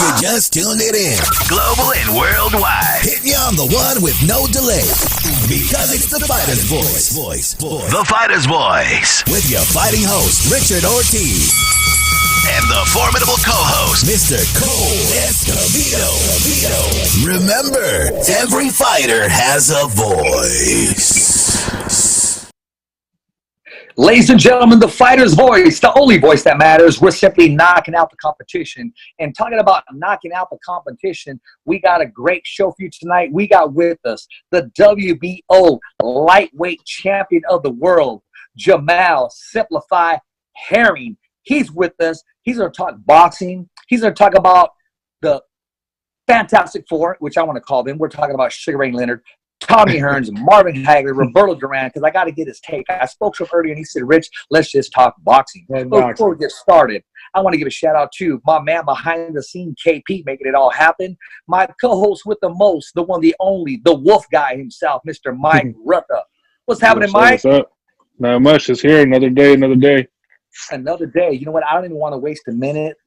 You just tuned it in. Global and worldwide. Hitting you on the one with no delay. Because it's the Fighter's Voice. The Fighter's Voice. With your fighting host, Richard Ortiz. And the formidable co-host, Mr. Cole Escobedo. Remember, every fighter has a voice. Ladies and gentlemen, the Fighter's Voice, the only voice that matters. We're simply knocking out the competition. And talking about knocking out the competition, we got a great show for you tonight. We got with us the WBO lightweight champion of the world, Jamal Simplify Herring. He's with us. He's going to talk boxing. He's going to talk about the Fantastic Four, which I want to call them. We're talking about Sugar Ray Leonard, Tommy Hearns, Marvin Hagler, Roberto Duran, because I got to get his take. I spoke to him earlier, and he said, Rich, let's just talk boxing. Before we get started, I want to give a shout-out to my man behind the scene, KP, making it all happen. My co-host with the most, the one, the only, the wolf guy himself, Mr. Mike Rutta. What's happening, Mike? What's up? Not much. Just here. Another day. Another day. You know what? I don't even want to waste a minute,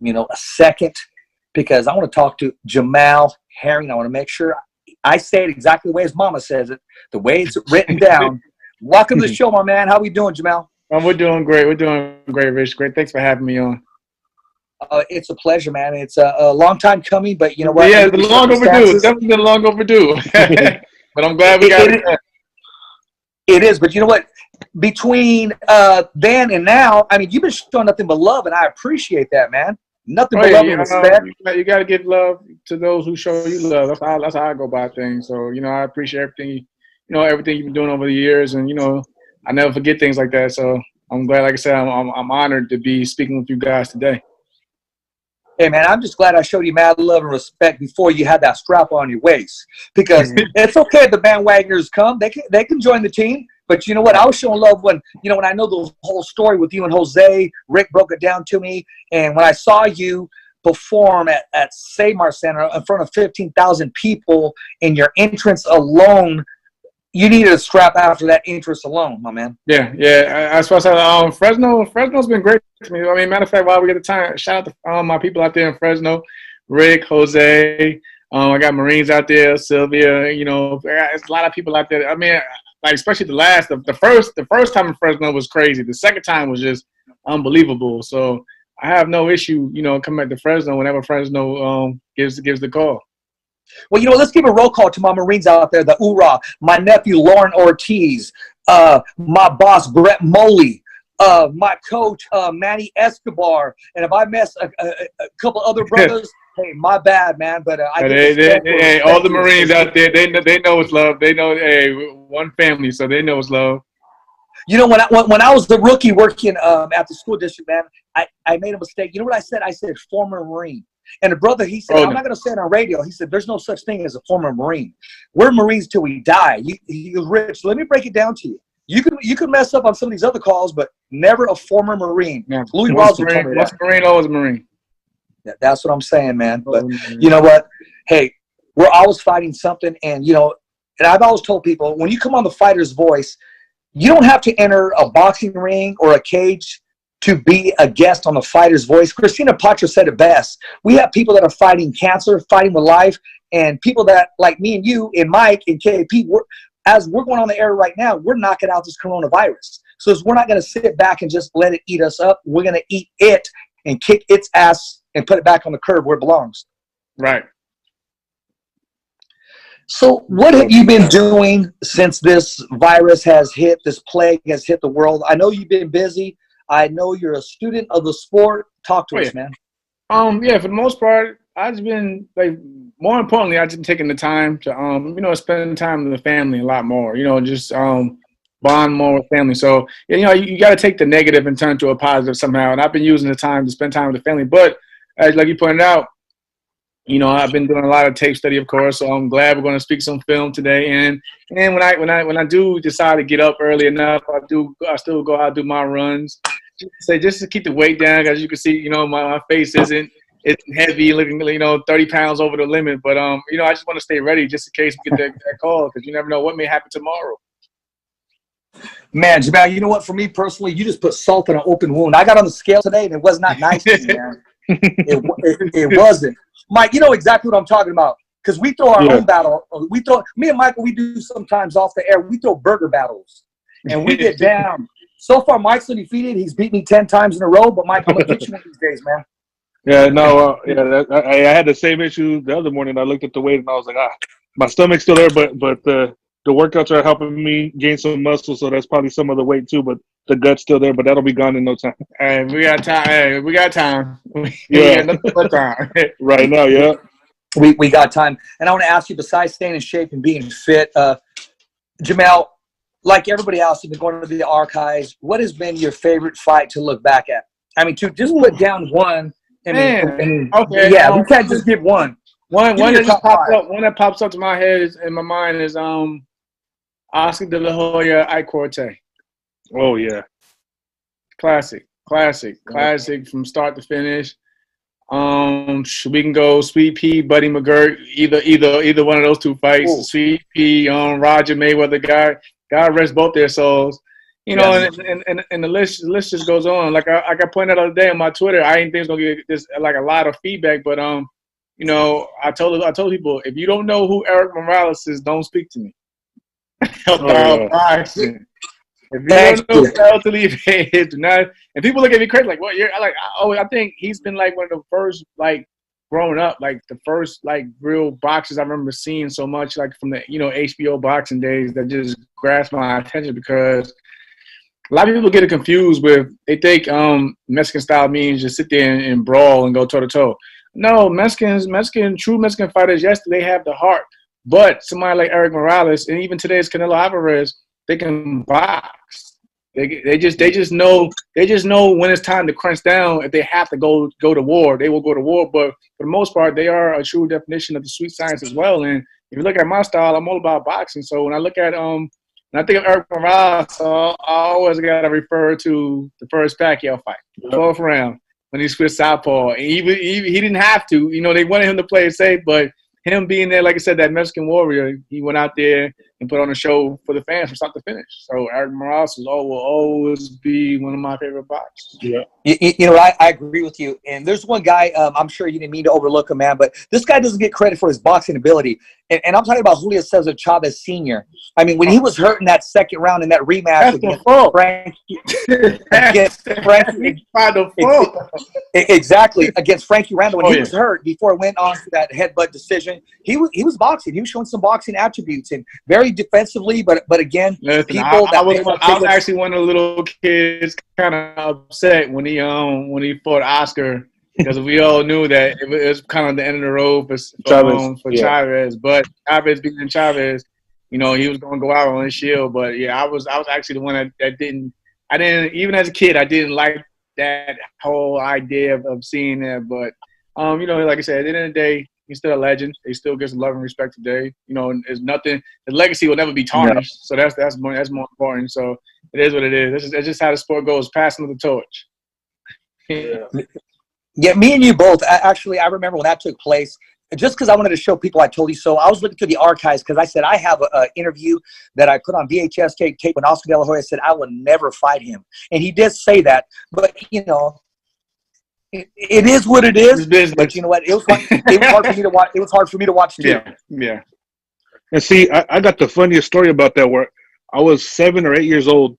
a second, because I want to talk to Jamal Herring. I want to make sure I say it exactly the way his mama says it, the way it's written down. Welcome to the show, my man. How we doing, Jamal? We're doing great. Rich. Great. Thanks for having me on. It's a pleasure, man. It's a long time coming, but you know what? Yeah, it's long overdue. It's definitely been long overdue. But I'm glad we got it. It is, but you know what? Between then and now, I mean, you've been showing nothing but love, and I appreciate that, man. Nothing but love and respect. You got to give love to those who show you love. That's how I go about things. So, I appreciate everything, everything you've been doing over the years. And, I never forget things like that. So I'm glad, like I said, I'm honored to be speaking with you guys today. Hey, man, I'm just glad I showed you mad love and respect before you had that strap on your waist. Because it's okay if the bandwagoners come. They can join the team. But you know what? I was showing love when I know the whole story with you and Jose. Rick broke it down to me. And when I saw you perform at Samar Center in front of 15,000 people, in your entrance alone, you needed a strap after that entrance alone, my man. Yeah. That's what I said. Fresno's been great to me. I mean, matter of fact, while we get the time, shout out to my people out there in Fresno, Rick, Jose. I got Marines out there, Sylvia. There's a lot of people out there. I mean, like especially the first time in Fresno was crazy. The second time was just unbelievable. So I have no issue, coming back to Fresno whenever Fresno gives the call. Well, let's give a roll call to my Marines out there, the URA, my nephew Lauren Ortiz, my boss Brett Moley, my coach Manny Escobar, and if I mess a couple other brothers. Hey, my bad, man, but all the Marines out there, they know it's love. They know, one family, so they know it's love. When I was the rookie working at the school district, man, I made a mistake. You know what I said? I said former Marine. And the brother, he said, I'm not going to say it on radio. He said, there's no such thing as a former Marine. We're Marines till we die. He goes, Rich, let me break it down to you. You can mess up on some of these other calls, but never a former Marine. Yeah. Louis Walton told me that. Once Marine, always Marine. Yeah, that's what I'm saying, man. But you know what? Hey, we're always fighting something. And, and I've always told people, when you come on the Fighter's Voice, you don't have to enter a boxing ring or a cage to be a guest on the Fighter's Voice. Christina Patra said it best. We have people that are fighting cancer, fighting with life, and people that, like me and you and Mike and KP, as we're going on the air right now, we're knocking out this coronavirus. So we're not going to sit back and just let it eat us up. We're going to eat it and kick its ass and put it back on the curb where it belongs. Right. So what have you been doing since this virus has hit, this plague has hit the world? I know you've been busy. I know you're a student of the sport. Talk to us, man. Yeah, for the most part, I've just been, more importantly, I've just been taking the time to, spend time with the family a lot more, just bond more with family. So, you got to take the negative and turn it to a positive somehow. And I've been using the time to spend time with the family. But as like you pointed out, I've been doing a lot of tape study, of course. So I'm glad we're going to speak some film today. And when I do decide to get up early enough, I still go out and do my runs. Just to keep the weight down, as you can see, my face isn't heavy, looking 30 pounds over the limit. But I just want to stay ready just in case we get that call, because you never know what may happen tomorrow. Man, Jamal, you know what? For me personally, you just put salt in an open wound. I got on the scale today, and it was not nice to me, man. It wasn't. Mike, you know exactly what I'm talking about. Because we throw our own battle. Me and Michael, we do sometimes off the air, we throw burger battles. And we get down. So far, Mike's undefeated. He's beat me 10 times in a row. But, Mike, I'm going to get you one of these days, man. Yeah, no, I had the same issue the other morning. I looked at the weight and I was like, my stomach's still there, but the workouts are helping me gain some muscle, so that's probably some of the weight too. But the gut's still there, but that'll be gone in no time. And we got time. Hey, we got time. Yeah, nothing but time. Right now, yeah. We got time. And I want to ask you, besides staying in shape and being fit, Jamel, like everybody else, you've been going to the archives. What has been your favorite fight to look back at? I mean, to just put down one. Okay. Yeah, we can't just give one. One that pops up to my head in my mind is Oscar De La Hoya, Ike Corte. Oh yeah, classic from start to finish. We can go Sweet Pea, Buddy McGirt, either one of those two fights. Ooh. Sweet Pea, Roger Mayweather. God rest both their souls. You know, and the list just goes on. Like I pointed out the other day on my Twitter, I didn't think it was gonna get this like a lot of feedback, but you know, I told people, if you don't know who Eric Morales is, don't speak to me about boxing. If you don't know who El Talife is, do not. And people look at me crazy, like, "What? You're like, oh, I think he's been like one of the first, like, growing up, like the first, like, real boxers I remember seeing so much, like from the HBO boxing days that just grasped my attention because." A lot of people get it confused with they think Mexican style means just sit there and brawl and go toe to toe. No, true Mexican fighters, yes, they have the heart. But somebody like Eric Morales and even today's Canelo Alvarez, they can box. They just know when it's time to crunch down. If they have to go to war, they will go to war. But for the most part, they are a true definition of the sweet science as well. And if you look at my style, I'm all about boxing. So when I look at when I think of Eric Morales, I always got to refer to the first Pacquiao fight, 12th round, when he switched southpaw. And he didn't have to. You know, they wanted him to play it safe, but him being there, like I said, that Mexican warrior, he went out there and put on a show for the fans from start to finish. So Eric Morales will always be one of my favorite boxers. Yeah. You know, I agree with you. And there's one guy, I'm sure you didn't mean to overlook him, man, but this guy doesn't get credit for his boxing ability. And I'm talking about Julio Cesar Chavez Sr. I mean, when he was hurt in that second round in that rematch against Frankie Randall, when he was hurt before it went on to that headbutt decision, he was boxing. He was showing some boxing attributes and very defensively, but again, listen, I was actually one of the little kids kind of upset when he fought Oscar. Because we all knew that it was kind of the end of the road for Chavez. But Chavez being Chavez, you know, he was going to go out on his shield. But, yeah, I was actually the one that didn't – even as a kid, I didn't like that whole idea of seeing that. But, you know, like I said, at the end of the day, he's still a legend. He still gets love and respect today. You know, there's nothing – his legacy will never be tarnished. Yeah. So that's more important. So it is what it is. That's just how the sport goes, passing the torch. Yeah, me and you both. Actually, I remember when that took place, just because I wanted to show people I told you so, I was looking through the archives because I said I have an interview that I put on VHS tape when Oscar De La Hoya said I will never fight him. And he did say that. But, you know, it is what it is. But you know what? It was hard for me to watch. It was hard for me to watch, too. Yeah. And see, I got the funniest story about that where I was 7 or 8 years old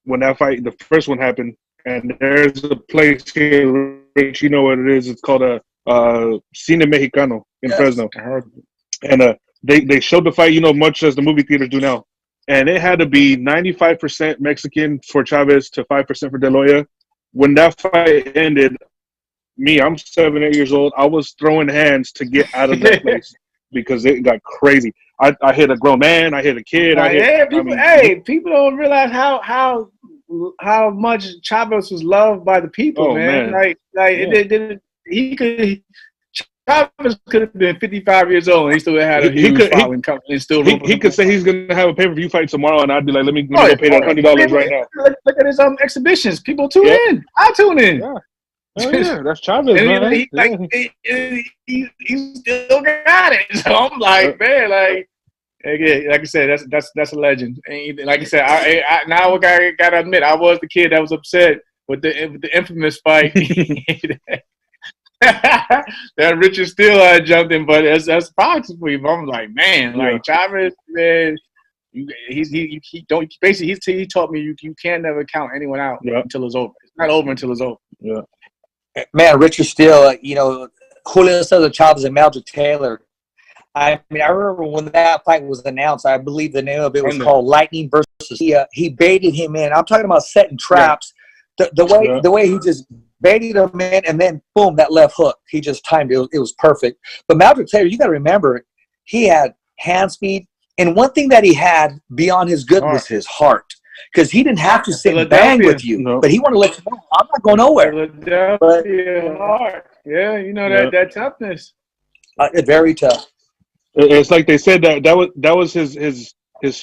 when that fight, the first one happened. And there's a place here, Rich, you know what it is. It's called a Cine Mexicano in Fresno. And they showed the fight, you know, much as the movie theaters do now. And it had to be 95% Mexican for Chavez to 5% for De La Hoya. When that fight ended, I'm 7, 8 years old. I was throwing hands to get out of that place because it got crazy. I hit a grown man. I hit a kid. People don't realize how much Chavez was loved by the people, man. Chavez could have been 55 years old and he still had a huge following. He could say he's going to have a pay-per-view fight tomorrow, and I'd be like, let me go pay that $100 right now. Look at his exhibitions. People tune in. I tune in. Yeah. Oh, yeah, that's Chavez, man. He still got it. So I'm like, man, like I said, that's a legend. And like I said, I now I gotta admit, I was the kid that was upset with the infamous fight. that Richard Steele had jumped in, but as boxing people, I'm like, man, like Chavez, man, he don't basically he taught me you can't never count anyone out until it's over. It's not over until it's over. Yeah. Man, Richard Steele, Julio Cesar Chavez and Meldrick Taylor. I mean, I remember when that fight was announced. I believe the name of it was called Lightning versus. He baited him in. I'm talking about setting traps. Yeah. The way he just baited him in, and then boom, that left hook. He just timed it. It was perfect. But Meldrick Taylor, you got to remember, he had hand speed, and one thing that he had beyond his good was his heart. Because he didn't have to sit and bang with you, but he wanted to let you know, I'm not going nowhere. Philadelphia heart. Yeah, that toughness. Very tough. It's like they said that was his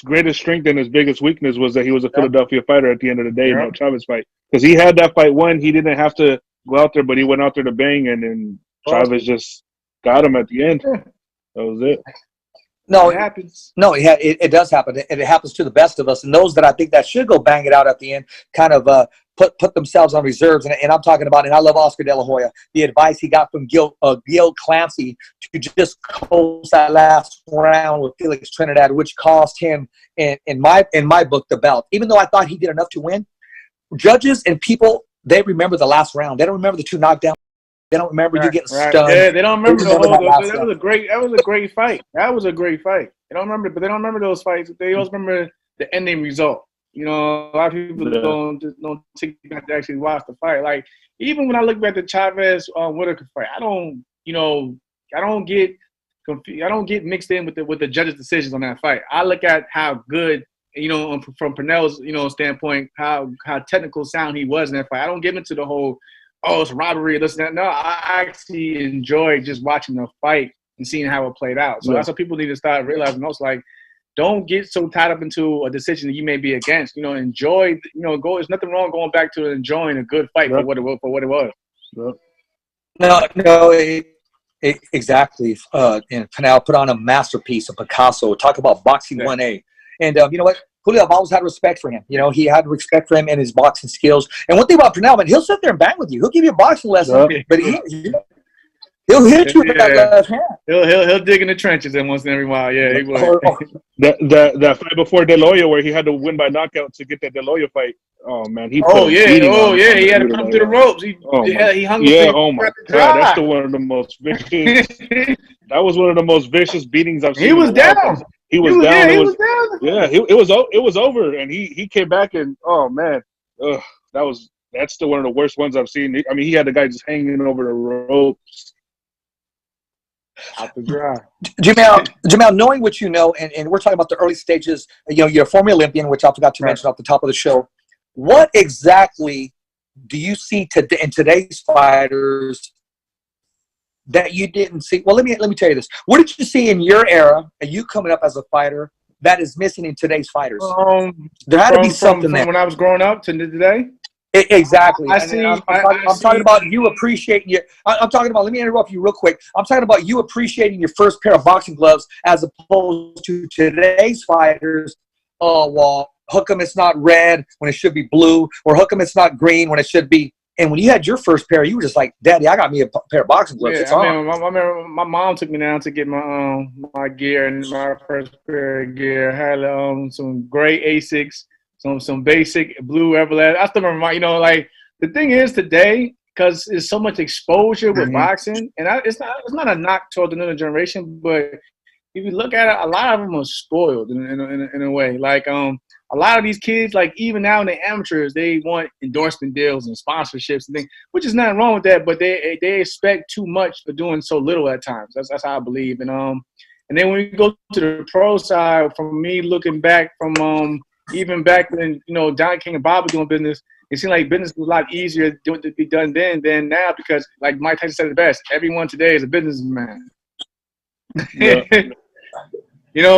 greatest strength and his biggest weakness was that he was a Philadelphia fighter at the end of the day in that Chavez fight. Because he had that fight won, he didn't have to go out there, but he went out there to bang, and then Chavez just got him at the end. That was it. No, it happens. No, it does happen. It happens to the best of us. And those that I think that should go bang it out at the end kind of put themselves on reserves. And I'm talking about, and I love Oscar De La Hoya, the advice he got from Gil Clancy to just close that last round with Felix Trinidad, which cost him, in my book, the belt. Even though I thought he did enough to win, judges and people, they remember the last round. They don't remember the 2 knockdowns. They don't remember you getting stunned. Yeah, they don't remember that was a great fight. That was a great fight. They don't remember, but they don't remember those fights. They always remember the ending result. A lot of people don't take back to actually watch the fight. Like even when I look back at the Chavez Whitaker fight, I don't get confused. I don't get mixed in with the judges' decisions on that fight. I look at how good, from Pernell's standpoint, how technical sound he was in that fight. I don't get into the whole it's robbery, this and that. No, I actually enjoy just watching the fight and seeing how it played out. So that's what people need to start realizing. Also, like, don't get so tied up into a decision that you may be against. Enjoy. There's nothing wrong going back to enjoying a good fight for what it was. No, exactly. And Pernell put on a masterpiece of Picasso. Talk about boxing 1A. And you know what? Julio, I've always had respect for him. He had respect for him and his boxing skills. And one thing about Pernell, man, he'll sit there and bang with you. He'll give you a boxing lesson, but he'll hit you with that left hand. He'll dig in the trenches once in every while. Yeah, he will. That fight before De La Hoya where he had to win by knockout to get that De La Hoya fight. Oh man, he. He had to put him through the ropes. He hung. Yeah, oh my God, that's one of the most vicious. That was one of the most vicious beatings I've seen. He was down. He was down. It was over, and he came back, and oh man, that's still one of the worst ones I've seen. I mean, he had the guy just hanging over the ropes. Out the dry. Jamel, knowing what you know, and we're talking about the early stages, you're a former Olympian, which I forgot to mention off the top of the show. What exactly do you see in today's fighters that you didn't see? Well, let me tell you this. What did you see in your era, and you coming up as a fighter, that is missing in today's fighters? There had to be something there. When I was growing up to today? Exactly. I'm talking about you appreciating your. I'm talking about. Let me interrupt you real quick. I'm talking about you appreciating your first pair of boxing gloves as opposed to today's fighters. Oh well, hook 'em it's not red when it should be blue, or hook 'em it's not green when it should be. And when you had your first pair, you were just like, "Daddy, I got me a pair of boxing gloves." Yeah, I remember my mom took me down to get my gear, and my first pair of gear had some gray Asics. Some basic blue Everlast. I still remember, like the thing is today, because there's so much exposure with boxing, and it's not a knock toward the new generation, but if you look at it, a lot of them are spoiled in a way. Like a lot of these kids, like even now in the amateurs, they want endorsement deals and sponsorships and things, which is nothing wrong with that, but they expect too much for doing so little at times. That's how I believe. And then when you go to the pro side, from me looking back from even back when, Don King and Bob were doing business, it seemed like business was a lot easier to be done then than now because, like Mike Tyson said it best, everyone today is a businessman. Yeah.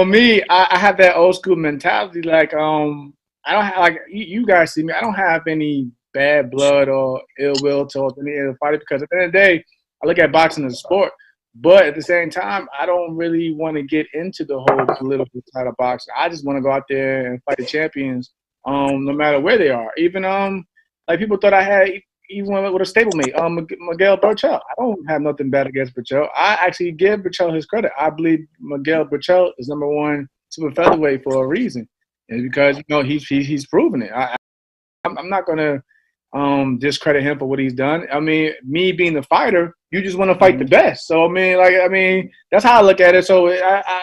Me, I have that old school mentality. Like, I don't have, like, you guys see me, I don't have any bad blood or ill will towards any other fighter because at the end of the day, I look at boxing as a sport. But at the same time, I don't really want to get into the whole political side of boxing. I just want to go out there and fight the champions, no matter where they are. Even like people thought I had even with a stablemate, Miguel Burchell. I don't have nothing bad against Burchell. I actually give Burchell his credit. I believe Miguel Burchell is #1 super featherweight for a reason, and because he's proven it. I'm not gonna discredit him for what he's done. I mean, me being the fighter, you just want to fight the best. So I mean, that's how I look at it. So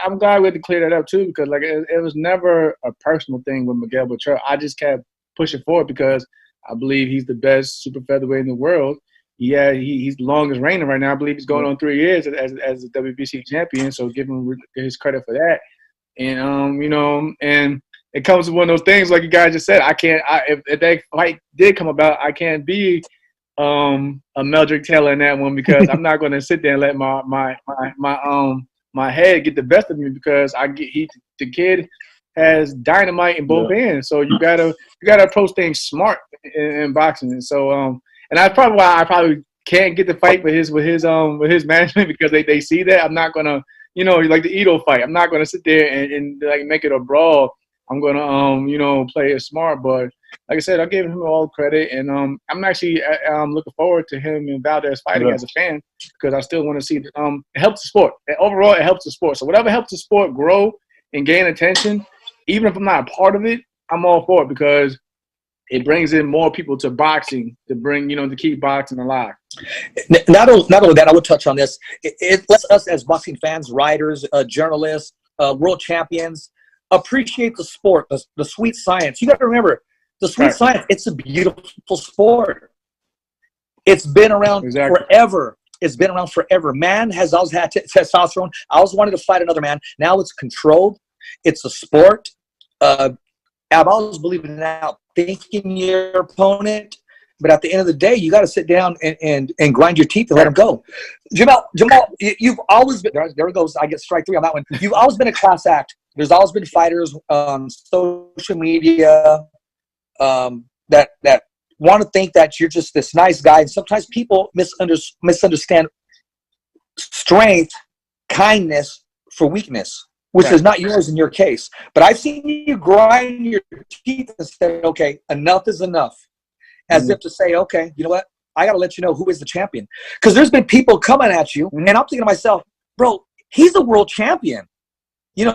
I'm glad we had to clear that up too, because it was never a personal thing with Miguel Burchell. I just kept pushing forward because I believe he's the best super featherweight in the world. Yeah, he's the longest reigning right now. I believe he's going on 3 years as a WBC champion. So give him his credit for that. And and it comes to one of those things like you guys just said. If that fight did come about, I can't be a Meldrick Taylor in that one, because I'm not going to sit there and let my head get the best of me, because the kid has dynamite in both hands. So you gotta approach things smart in boxing. And so and that's probably why I probably can't get the fight with his management, because they see that I'm not gonna like the Ito fight. I'm not gonna sit there and like make it a brawl. I'm gonna play it smart. But like I said, I gave him all credit, and I'm actually looking forward to him and Valdez fighting as a fan, because I still want to see it helps the sport. Overall, it helps the sport. So whatever helps the sport grow and gain attention, even if I'm not a part of it, I'm all for it, because it brings in more people to boxing to bring, to keep boxing alive. Not only that, I would touch on this. It lets us as boxing fans, writers, journalists, world champions appreciate the sport, the sweet science. You got to remember, the sweet science, it's a beautiful sport. It's been around forever. It's been around forever. Man has always had testosterone. I always wanted to fight another man. Now it's controlled. It's a sport. I've always believed in outthinking your opponent, but at the end of the day, you got to sit down and grind your teeth and let them go. Jamal, you've always been there. It goes. I get strike 3 on that one. You've always been a class act. There's always been fighters on social media that want to think that you're just this nice guy, and sometimes people misunderstand strength, kindness for weakness, which is not yours in your case. But I've seen you grind your teeth and say, okay, enough is enough. As if to say, okay, you know what? I got to let you know who is the champion. Because there's been people coming at you, and I'm thinking to myself, bro, he's a world champion.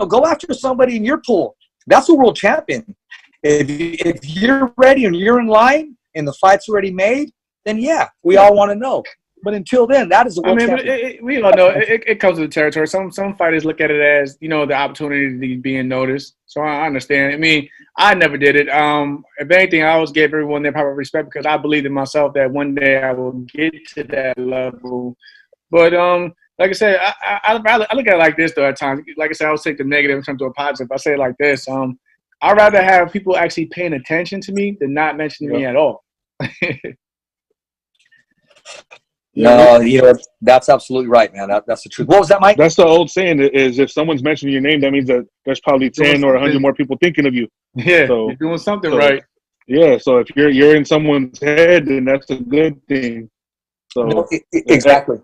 Go after somebody in your pool. That's a world champion. If you're ready and you're in line and the fight's already made, then yeah, we all want to know. But until then, that is a world champion. We all know it comes with the territory. Some fighters look at it as, the opportunity to being noticed. So I understand. I mean, I never did it. If anything, I always gave everyone their proper respect, because I believed in myself that one day I will get to that level. But like I said, I look at it like this, though, at times. Like I said, I always take the negative and turn to a positive. I say it like this. I'd rather have people actually paying attention to me than not mentioning me at all. No, that's absolutely right, man. That's the truth. What was that, Mike? That's the old saying, is if someone's mentioning your name, that means that there's probably 10 or 100 more people thinking of you. Yeah, so, you're doing something right. Yeah, so if you're in someone's head, then that's a good thing. So exactly.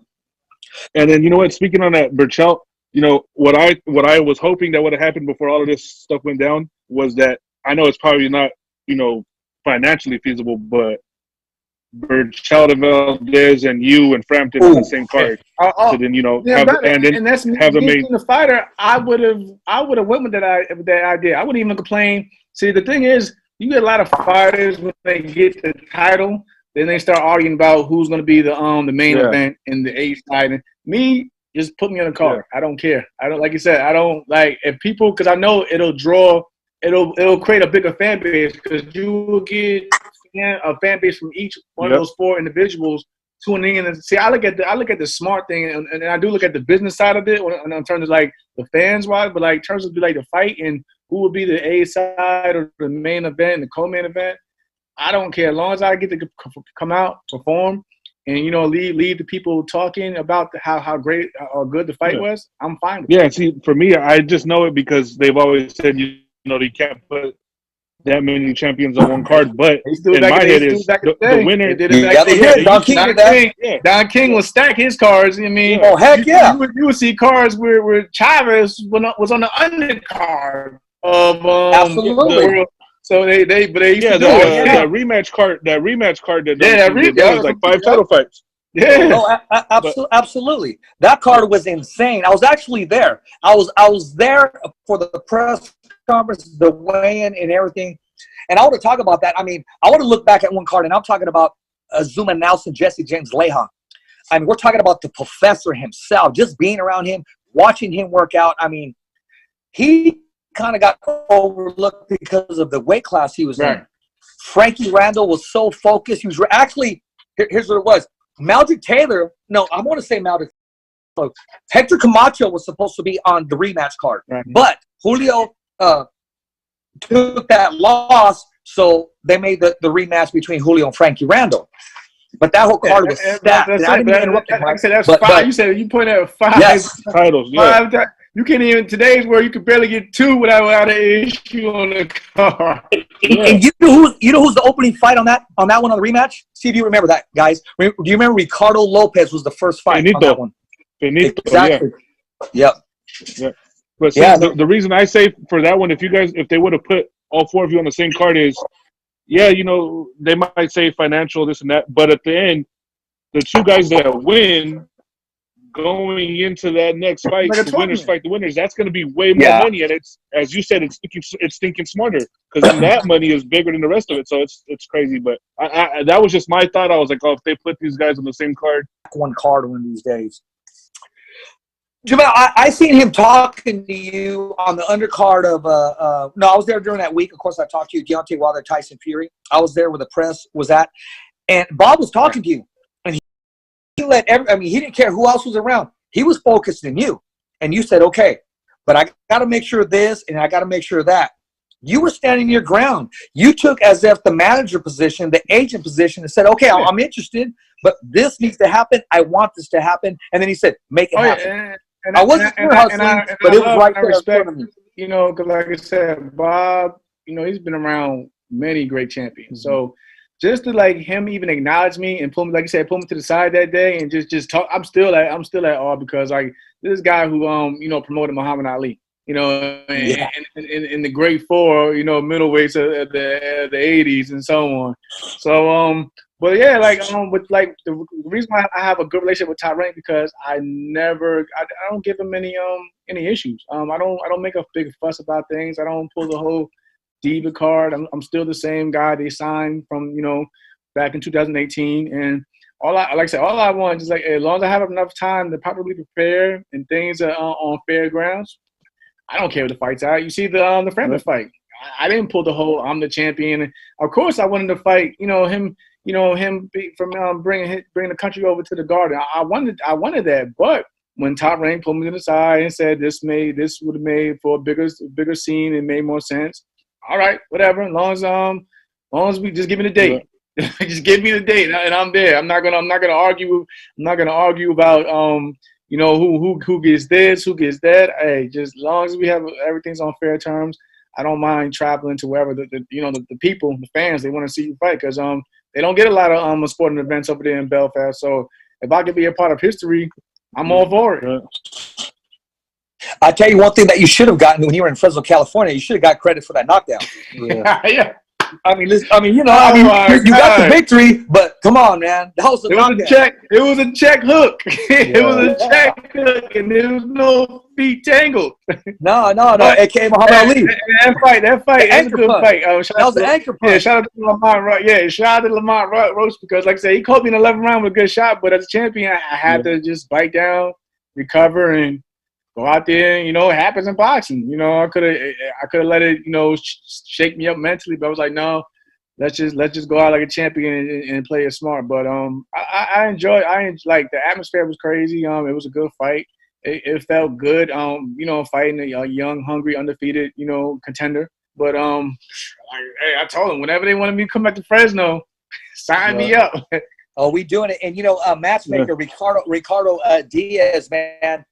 And then, you know what? Speaking on that, Burchell, what I was hoping that would have happened before all of this stuff went down was that, I know it's probably not, financially feasible, but Burchell, Valdez, and you and Frampton on the same card. So then, that's me being the fighter. I would have went with that idea. I wouldn't even complain. See, the thing is, you get a lot of fighters when they get the title, then they start arguing about who's going to be the main event in the A side. And me, just put me on the card. I don't care. I don't, like you said, I don't like if people, because I know it'll create a bigger fan base, because you will get a fan base from each one of those 4 individuals tuning in. And see, I look at the smart thing, and I do look at the business side of it in terms of like the fans wise, but like in terms of like the fight and who will be the A side or the main event and the co-main event. I don't care, as long as I get to come out, perform, and leave the people talking about how great or good the fight was. I'm fine with it. See, for me, I just know it because they've always said they can't put that many champions on one card, but in my head is the winner. Don King will stack his cards. I mean, oh heck yeah! You would see cards where Chavez was on the undercard of absolutely. So they used Yeah, to do it. that rematch card. That rematch card that Yeah, that was like 5 title fights. Yeah. Oh, absolutely. That card was insane. I was actually there. I was there for the press conference, the weigh-in, and everything. And I want to talk about that. I mean, I want to look back at one card, and I'm talking about Zuma Nelson, Jesse James Leja. I mean, we're talking about the professor himself. Just being around him, watching him work out. I mean, he kind of got overlooked because of the weight class he was in. Frankie Randall was so focused. He was actually, here's what it was. Maldrick Taylor, no, I want to say Maldrick. Hector Camacho was supposed to be on the rematch card, but Julio took that loss, so they made the rematch between Julio and Frankie Randall. But that whole card was stacked. I didn't mean to interrupt you, Mike. Like I said, that's 5. You said you pointed at 5 titles. Yeah. 5 you can't even, today's where you could barely get 2 without an issue on the card. And you know who's the opening fight on that one on the rematch? See if you remember that, guys. Do you remember Ricardo Lopez was the first fight on that one? Benito, exactly. Yeah. Yep. But see, the reason I say for that one, if they would have put all 4 of you on the same card is, yeah, you know, they might say financial, this and that, but at the end, the 2 guys that win going into that next fight, like the winners fight the winners, that's going to be way more money. And it's, as you said, it's thinking smarter, because then that money is bigger than the rest of it. So it's crazy. But I that was just my thought. I was like, oh, if they put these guys on the same card. One card one of these days. Jamal, I seen him talking to you on the undercard of no, I was there during that week. Of course, I talked to you, Deontay Wilder, Tyson Fury. I was there where the press was at, and Bob was talking to you, and he let he didn't care who else was around. He was focused on you, and you said, okay, but I got to make sure this, and I got to make sure that. You were standing your ground. You took as if the manager position, the agent position, and said, okay, I'm interested, but this needs to happen. I want this to happen. And then he said, make it happen. Yeah. I wasn't hustling, but it was right there in front of me. You know, because like I said, Bob, you know, he's been around many great champions. So just to like him even acknowledge me and pull me, like you said, pull me to the side that day and just talk. I'm still at awe, because like this guy who you know, promoted Muhammad Ali, you know, in the great 4, you know, middleweights of the 80s and so on. So but yeah, like with like the reason why I have a good relationship with Top Rank, because I don't give him any issues. I don't make a big fuss about things. I don't pull the whole diva card. I'm still the same guy they signed from, you know, back in 2018. And all I want is like, as long as I have enough time to properly prepare and things are on fair grounds, I don't care what the fight's out. You see the Frampton fight. I didn't pull the whole I'm the champion. Of course, I wanted to fight, him from bringing the country over to the Garden. I wanted that, but when Top Rank pulled me to the side and said this would have made for a bigger scene and made more sense. All right, whatever. As long as we just give me the date. Just give me the date and I'm there. I'm not gonna argue. I'm not gonna argue about who gets this, who gets that. Hey, just as long as we have everything's on fair terms, I don't mind traveling to wherever the people, the fans, they want to see you fight, because they don't get a lot of sporting events over there in Belfast. So if I could be a part of history, I'm all for it. I tell you one thing that you should have gotten when you were in Fresno, California. You should have got credit for that knockdown. Yeah. You got the victory, but come on, man, that was a knockdown. It was a check hook. It was a check hook, and there was no feet tangled. No. It came Muhammad Ali. That fight, that was a good fight. That was an anchor punch. Yeah, shout out to Lamont Roach. Yeah, shout out to Lamont Roach, because, like I said, he caught me in the 11th round with a good shot, but as a champion, I had to just bite down, recover, and go out there. It happens in boxing. I could have let it, shake me up mentally, but I was like, no, let's just go out like a champion and play it smart. But I enjoyed. Like the atmosphere was crazy. It was a good fight. It felt good. Fighting a young, hungry, undefeated, contender. But I told them whenever they wanted me to come back to Fresno, sign me up. Oh, we doing it. And matchmaker Ricardo Diaz, man.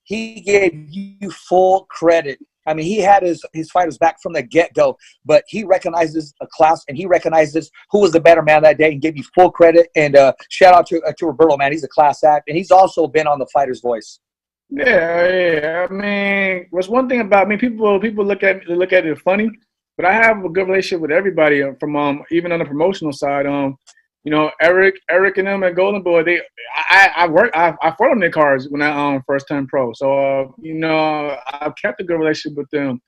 He gave you full credit. I mean, he had his fighters back from the get-go, but he recognizes a class, and he recognizes who was the better man that day, and gave you full credit. And shout out to Roberto, man. He's a class act, and he's also been on The Fighter's Voice. Yeah. I mean, what's one thing about people look at it funny, but I have a good relationship with everybody from even on the promotional side. You know, Eric and them at Golden Boy, I fought them their cards when I first turned pro. So you know, I've kept a good relationship with them.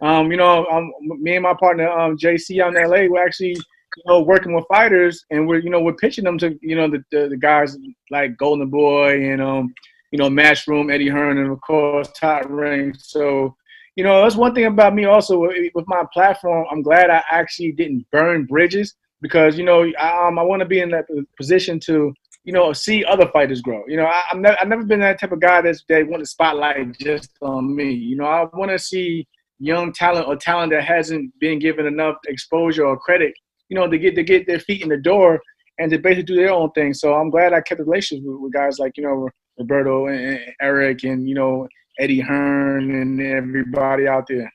You know, me and my partner JC out in LA, we're actually, you know, working with fighters, and we're pitching them to, you know, the guys like Golden Boy and you know, Matchroom, Eddie Hearn, and of course Top Ring. So, you know, that's one thing about me also with my platform. I'm glad I actually didn't burn bridges, because, you know, I want to be in that position to, you know, see other fighters grow. You know, I've never been that type of guy that want to spotlight just on me. You know, I want to see young talent or talent that hasn't been given enough exposure or credit, you know, to get their feet in the door and to basically do their own thing. So I'm glad I kept relationships with guys like, you know, Roberto and Eric and, you know, Eddie Hearn and everybody out there.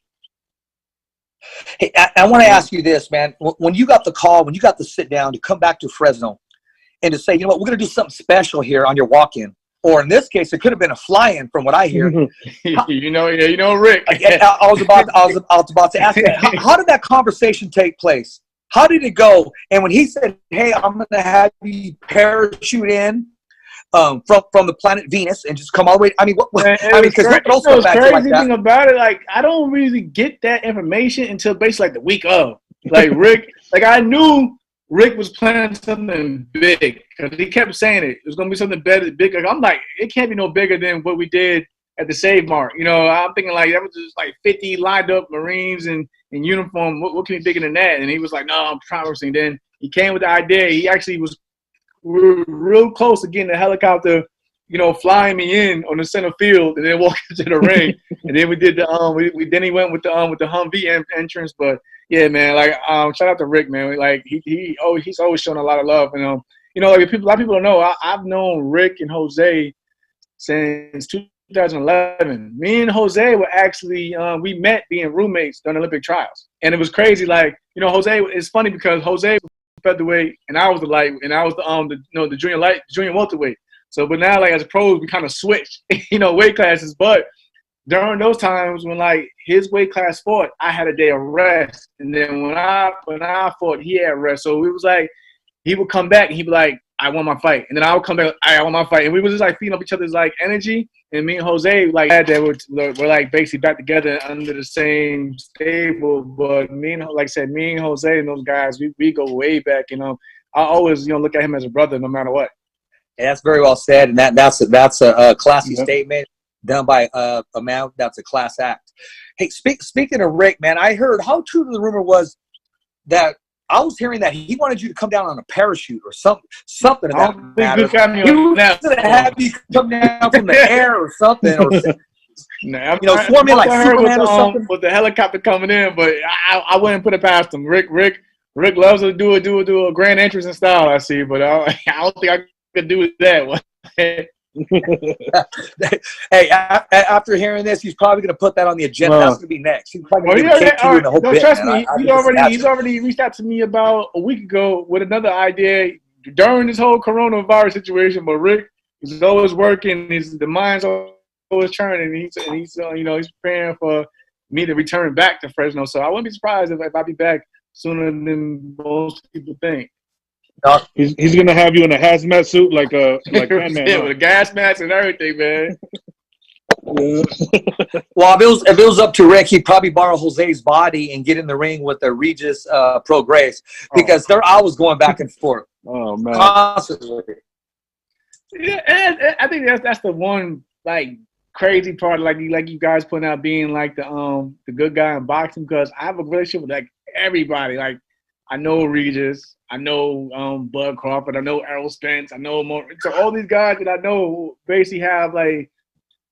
Hey, I want to ask you this, man. When you got the call, when you got to sit down to come back to Fresno and to say, you know what, we're going to do something special here on your walk-in, or in this case, it could have been a fly-in from what I hear. you know, Rick. I was about to ask that. How did that conversation take place? How did it go? And when he said, hey, I'm going to have you parachute in from the planet Venus and just come all the way. I mean, because the crazy thing about it, like, I don't really get that information until basically like the week of. Like Rick, like I knew Rick was planning something big because he kept saying it. It was gonna be something better, bigger. I'm like, it can't be no bigger than what we did at the Save Mart. You know, I'm thinking like that was just like 50 lined up Marines in uniform. What can be bigger than that? And he was like, no, I'm promising. Then he came with the idea. He actually was real close to getting the helicopter, you know, flying me in on the center field, and then walking to the ring. And then we did the then he went with the Humvee entrance. But yeah, man, like shout out to Rick, man. Like he's always shown a lot of love. And you know, like a lot of people don't know, I've known Rick and Jose since 2011. Me and Jose were actually we met being roommates during the Olympic trials, and it was crazy. Like, you know, Jose, it's funny because Jose featherweight and I was the light, and I was the junior welterweight. So, but now, like, as pros, we kind of switched, you know, weight classes. But during those times when like his weight class fought, I had a day of rest, and then when I fought, he had rest. So it was like he would come back and he'd be like, I won my fight, and then I would come back, I won my fight, and we was just like feeding off each other's like energy. And me and Jose, like, we're like basically back together under the same stable. But like I said, me and Jose and those guys, we go way back. You know, I always, you know, look at him as a brother no matter what. Yeah, that's very well said, and that's a classy statement done by a man. That's a class act. Hey, speaking of Rick, man, I heard, how true to the rumor was that I was hearing that he wanted you to come down on a parachute or something of that matter. He was going to have you come down from the air or something, or nah, you know, swarming like Superman or something. With the helicopter coming in, but I wouldn't put it past him. Rick loves to do a grand entrance in style, I see, but I don't think I could do that. Hey, after hearing this, he's probably going to put that on the agenda. That's going to be next. He's probably going to give you in the whole bit. Trust me, he's already reached out to me about a week ago with another idea during this whole coronavirus situation. But Rick is always working. The mind's always churning. And he's you know, he's preparing for me to return back to Fresno. So I wouldn't be surprised if I'd be back sooner than most people think. He's gonna have you in a hazmat suit like Ant-Man. Yeah, with a gas mask and everything, man. Well, if it was up to Rick, he'd probably borrow Jose's body and get in the ring with the Regis Pro Grace, because they're always going back and forth. Oh man, constantly. Yeah, and I think that's the one like crazy part, like you guys putting out being like the good guy in boxing, because I have a relationship with like everybody. Like, I know Regis, I know Bud Crawford, I know Errol Spence, I know more. So all these guys that I know basically have like,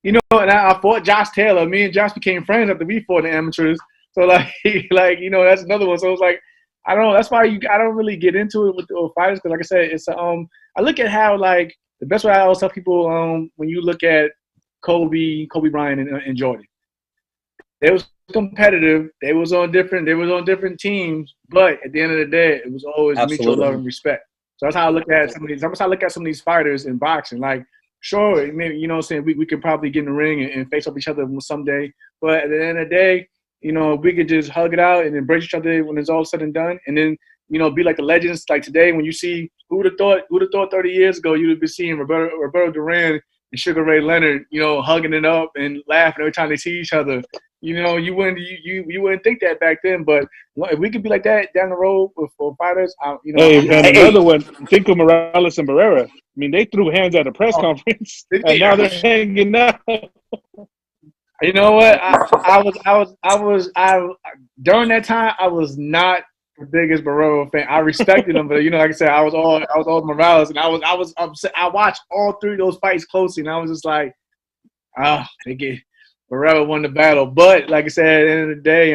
you know, and I fought Josh Taylor. Me and Josh became friends after we fought the amateurs. So like you know, that's another one. So it's like, I don't know. That's why I don't really get into it with the fighters, because like I said, it's I look at how, like, the best way I always tell people when you look at Kobe Bryant and Jordan, they was competitive. They was on different teams, but at the end of the day, it was always mutual love and respect. So that's how I look at some of these. That's how I look at some of these fighters in boxing. Like, sure, maybe, you know what I'm saying, we could probably get in the ring and face up each other someday, but at the end of the day, you know, we could just hug it out and embrace each other when it's all said and done, and then, you know, be like the legends. Like today, when you see who'd have thought 30 years ago you'd have been seeing Roberto Duran and Sugar Ray Leonard, you know, hugging it up and laughing every time they see each other. You know, you wouldn't think that back then, but if we could be like that down the road for fighters, you know. Hey, and another one, think of Morales and Barrera. I mean, they threw hands at a press conference, and now they're hanging out. You know what? I during that time I was not the biggest Barrera fan. I respected him, but you know, like I said, I was all Morales, and I watched all three of those fights closely, and I was just like, Barrera won the battle. But like I said, at the end of the day,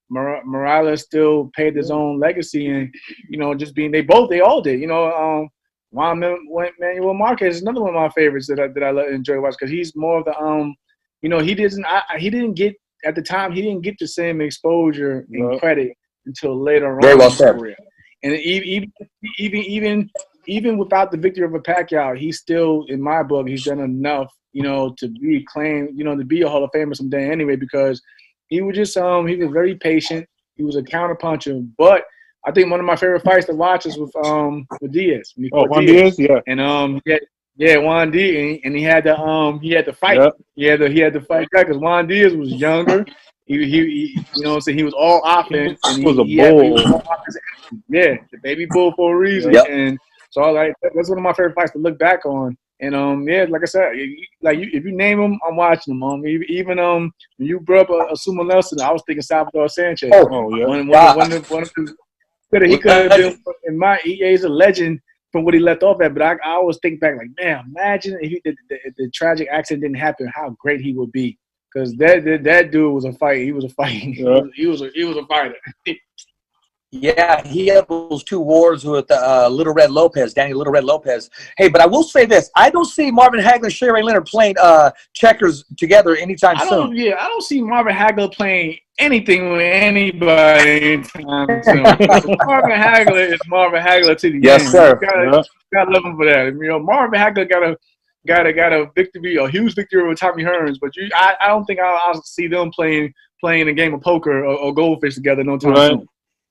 Morales still paid his own legacy, and you know, just being they all did. You know, Juan Manuel Marquez is another one of my favorites that I enjoy watching because he's more of the you know, he didn't get at the time. He didn't get the same exposure and credit until later on. Very well said. And even without the victory over Pacquiao, he's still, in my book, he's done enough, you know, to be claimed, you know, to be a Hall of Famer someday anyway. Because he was just he was very patient. He was a counterpuncher. But I think one of my favorite fights to watch is with Diaz. Juan Diaz, yeah. And yeah, Juan Diaz, and he had to fight. Yep. He had to fight back because Juan Diaz was younger. He you know, so he was all offense. And he was a bull. The baby bull for a reason. Yep. And so that's one of my favorite fights to look back on. And yeah, like I said, if you name them, I'm watching them. Even when you brought up a Sumo Nelson, I was thinking Salvador Sanchez. Oh yeah. He could have been in my he's a legend from what he left off at, but I always think back like, man, imagine if the tragic accident didn't happen, how great he would be. Because that dude was a fight. He was a fighting. Yeah. He was a fighter. Yeah, he had those two wars with Little Red Lopez, Danny Little Red Lopez. Hey, but I will say this: I don't see Marvin Hagler and Sugar Ray Leonard playing checkers together anytime soon. Yeah, I don't see Marvin Hagler playing anything with anybody anytime soon. Marvin Hagler is Marvin Hagler to the end. Yes, sir. You gotta love him for that. You know, Marvin Hagler got a victory, a huge victory over Tommy Hearns, but I don't think I'll see them playing a game of poker or goldfish together no time soon.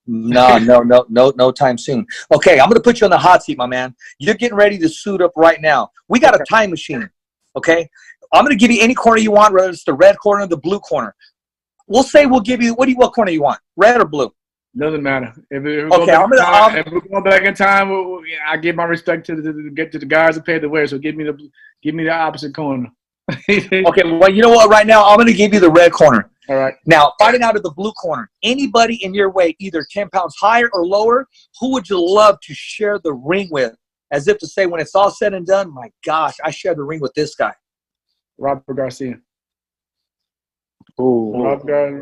No time soon. Okay, I'm going to put you on the hot seat, my man. You're getting ready to suit up right now. We got a time machine, okay? I'm going to give you any corner you want, whether it's the red corner or the blue corner. We'll say we'll give you, what corner you want, red or blue? Doesn't matter. If we're going back in time, I give my respect to the guys that paid the way, so give me the opposite corner. Okay, well, you know what? Right now, I'm going to give you the red corner. All right. Now, fighting out of the blue corner, anybody in your weight, either 10 pounds higher or lower, who would you love to share the ring with? As if to say, when it's all said and done, my gosh, I share the ring with this guy. Robert Garcia. Ooh.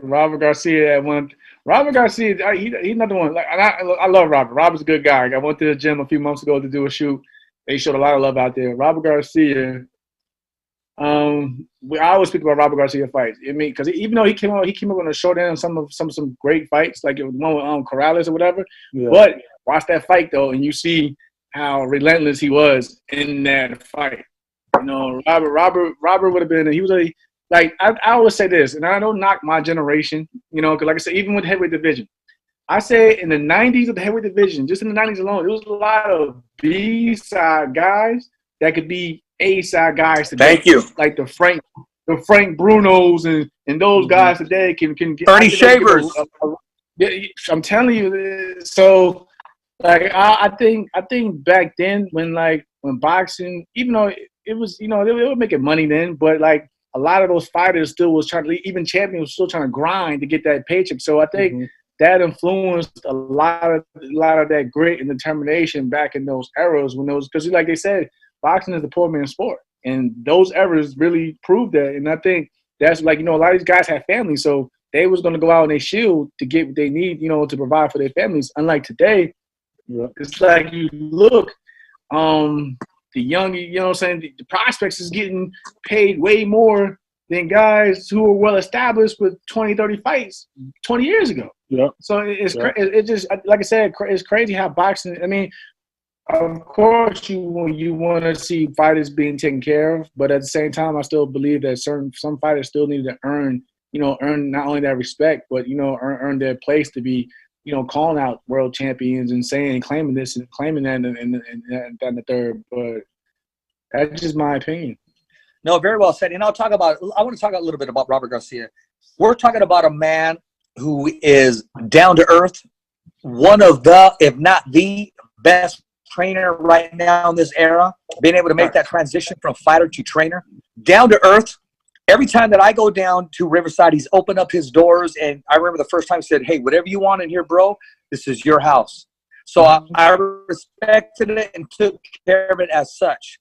Robert Garcia at one. Robert Garcia, he's another one. Like I love Robert. Robert's a good guy. I went to the gym a few months ago to do a shoot. They showed a lot of love out there. Robert Garcia. I always speak about Robert Garcia fights. I mean, because even though he came up on a short end of some great fights, like one with Corrales or whatever. Yeah. But watch that fight though, and you see how relentless he was in that fight. You know, Robert would have been. He was I always say this, and I don't knock my generation. You know, because like I said, even with the heavyweight division, I say in the '90s of the heavyweight division, just in the '90s alone, there was a lot of B-side guys that could be A-side guys today. Thank you. Like the Frank Brunos and those guys today can get Bernie Shavers. I'm telling you. So like I think back then when boxing, even though it was, you know, they were making money then, but like a lot of those fighters still was trying to, even champions was still trying to grind to get that paycheck. So I think that influenced a lot of that grit and determination back in those eras because like they said, boxing is the poor man's sport, and those eras really proved that. And I think that's like, you know, a lot of these guys have families, so they was going to go out on their shield to get what they need, you know, to provide for their families. Unlike today, it's like you look, the young, you know what I'm saying, the prospects is getting paid way more than guys who are well established with 20, 30 fights 20 years ago. Yeah. So it just, like I said, it's crazy how boxing, I mean, of course, you want to see fighters being taken care of, but at the same time, I still believe that some fighters still need to earn earn not only that respect, but earn their place to be, calling out world champions and saying and claiming this and claiming that and that and the third. But that's just my opinion. No, very well said. And I want to talk a little bit about Robert Garcia. We're talking about a man who is down to earth, one of the, if not the best trainer right now in this era, being able to make that transition from fighter to trainer, down to earth. Every time that I go down to Riverside, he's opened up his doors. And I remember the first time he said, hey, whatever you want in here, bro, this is your house. So I respected it and took care of it as such.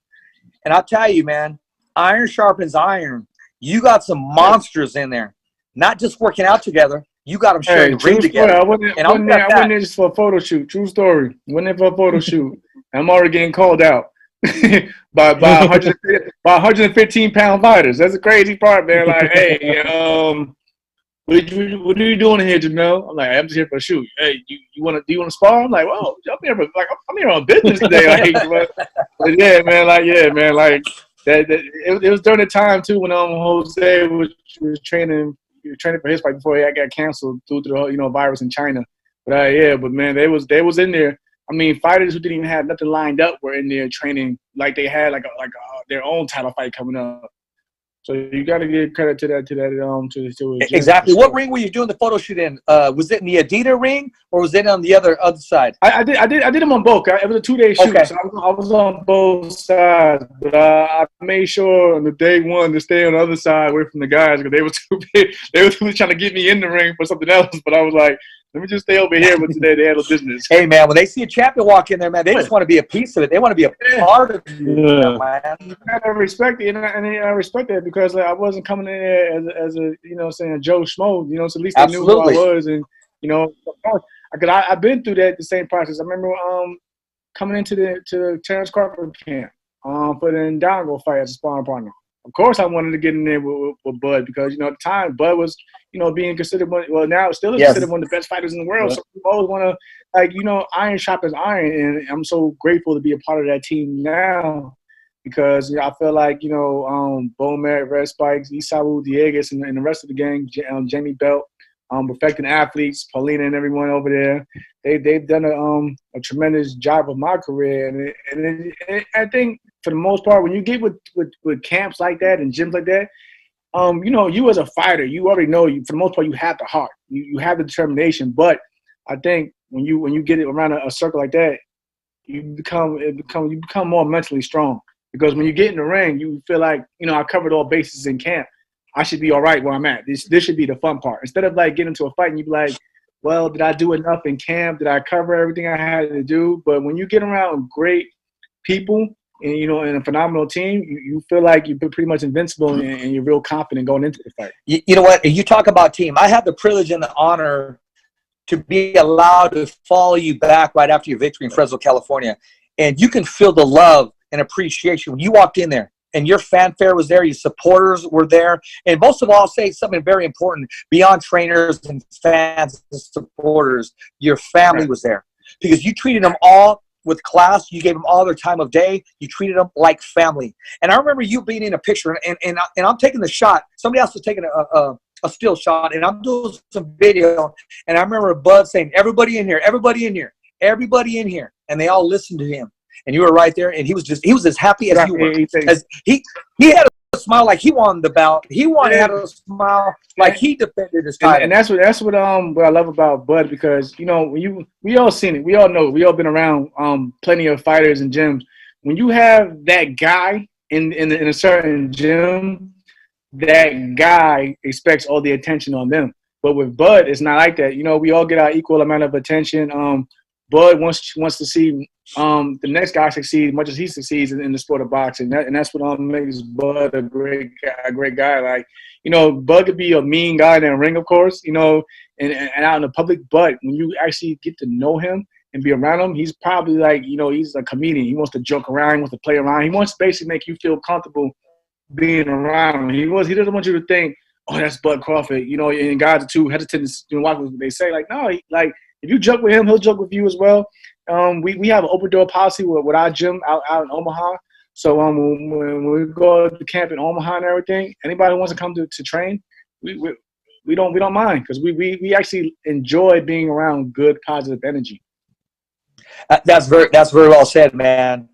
And I'll tell you, man, iron sharpens iron. You got some monsters in there, not just working out together. You got them sharing the ring together. I went there just for a photo shoot. True story. Went there for a photo shoot. I'm already getting called out by 115-pound fighters. That's the crazy part, man. Like, hey, what are you doing here, Jamel? I'm like, I'm just here for a shoot. Hey, do you want to spar? I'm like, well, I'm here on business today. But yeah, man. That it was during the time too when Jose was training. He was training for his fight before he got canceled due to the virus in China. But but man, they was in there. I mean, fighters who didn't even have nothing lined up were in there training like they had their own title fight coming up. So you got to give credit to that. Exactly. What ring were you doing the photo shoot in? Was it in the Adidas ring or was it on the other side? I did them on both. It was a 2-day shoot, okay. So I was on both sides. But I made sure on the day one to stay on the other side away from the guys because they were too big. They were trying to get me in the ring for something else. But I was like, let me just stay over here. But today they handle business. Hey, man, when they see a champion walk in there, man, they just want to be a piece of it. They want to be a part of it, man. I respect it, and I respect that because I wasn't coming in there as a saying Joe Schmo. So at least they knew who I was, and because I've been through that the same process. I remember coming into the Terrence Crawford camp for the Ndongo fight as a sparring partner. Of course, I wanted to get in there with Bud because at the time Bud was being considered now still is considered one of the best fighters in the world. So we always want to iron sharpens iron, and I'm so grateful to be a part of that team now because I feel like Beaumet, Red Spikes, Isaú Dieguez, and the rest of the gang, Jamie Belt, perfecting athletes, Paulina and everyone over there. They've done a tremendous job of my career, and I think for the most part, when you get with camps like that and gyms like that, you as a fighter, you already know for the most part you have the heart, you have the determination. But I think when you get it around a circle like that, you become more mentally strong because when you get in the ring, you feel like I covered all bases in camp. I should be all right where I'm at. This should be the fun part. Instead of getting into a fight and you be like, well, did I do enough in camp? Did I cover everything I had to do? But when you get around great people and in a phenomenal team, you feel like you're pretty much invincible and you're real confident going into the fight. You know what? You talk about team. I have the privilege and the honor to be allowed to follow you back right after your victory in Fresno, California. And you can feel the love and appreciation when you walked in there. And your fanfare was there, your supporters were there. And most of all, I'll say something very important, beyond trainers and fans and supporters, your family was there. Because you treated them all with class, you gave them all their time of day, you treated them like family. And I remember you being in a picture, and I'm taking the shot, somebody else was taking a still shot, and I'm doing some video, and I remember Bud saying, everybody in here, everybody in here, everybody in here. And they all listened to him. And you were right there, and he was as happy as you were. As he had a smile like he won the bout. He had a smile like he defended his title. And that's what I love about Bud because we all seen it, we all know, we all been around plenty of fighters and gyms. When you have that guy in a certain gym, that guy expects all the attention on them. But with Bud, it's not like that. We all get our equal amount of attention. Bud wants to see the next guy succeed as much as he succeeds in the sport of boxing, and that's what makes Bud a great guy. Like, Bud could be a mean guy in the ring, of course, and out in the public, but when you actually get to know him and be around him, he's probably like, he's a comedian. He wants to joke around, he wants to play around. He wants to basically make you feel comfortable being around him. He doesn't want you to think, oh, that's Bud Crawford, and guys are too hesitant to watch what they say. Like, no, if you joke with him, he'll joke with you as well. We have an open door policy with our gym out in Omaha. So when we go to camp in Omaha and everything, anybody who wants to come to train, we don't mind because we actually enjoy being around good positive energy. That's very well said, man.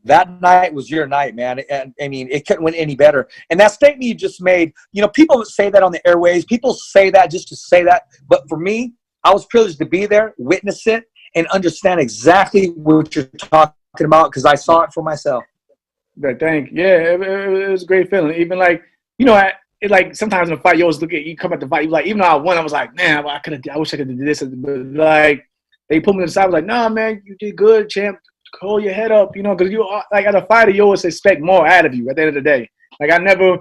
That night was your night, man. And I mean, it couldn't win any better. And that statement you just made, you know, people say that on the airways. People say that just to say that. But for me, I was privileged to be there, witness it, and understand exactly what you're talking about because I saw it for myself. Right, thank you. Yeah, it was a great feeling. Even like, you know, it like sometimes in a fight, you always look at you come at the fight, you like, even though I won, I was like, man, I wish I could do this. But like, they put me to the side, I was like, nah, man, you did good, champ. Hold your head up, you know, because you like as a fighter, you always expect more out of you at the end of the day. Like I think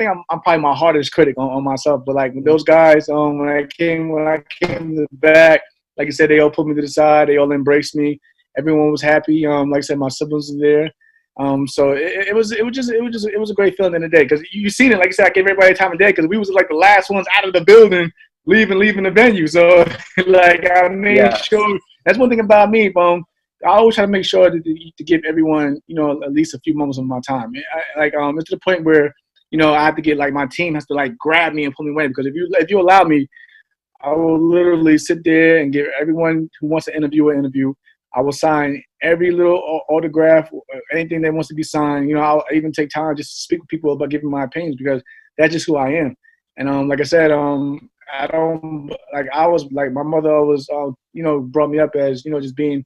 I'm probably my hardest critic on myself. But like with those guys, when I came to the back, like you said, they all put me to the side, they all embraced me. Everyone was happy. Like I said, my siblings were there. So it was a great feeling in the day because you seen it. Like I said, I gave everybody time of day because we was like the last ones out of the building, leaving the venue. So like I made sure. That's one thing about me, I always try to make sure to give everyone, you know, at least a few moments of my time. It's to the point where, you know, I have to get like my team has to like grab me and pull me away because if you allow me, I will literally sit there and give everyone who wants to interview an interview. I will sign every little autograph, anything that wants to be signed. You know, I'll even take time just to speak with people about giving my opinions because that's just who I am. And like I said, I don't like I was like my mother always you know brought me up as you know just being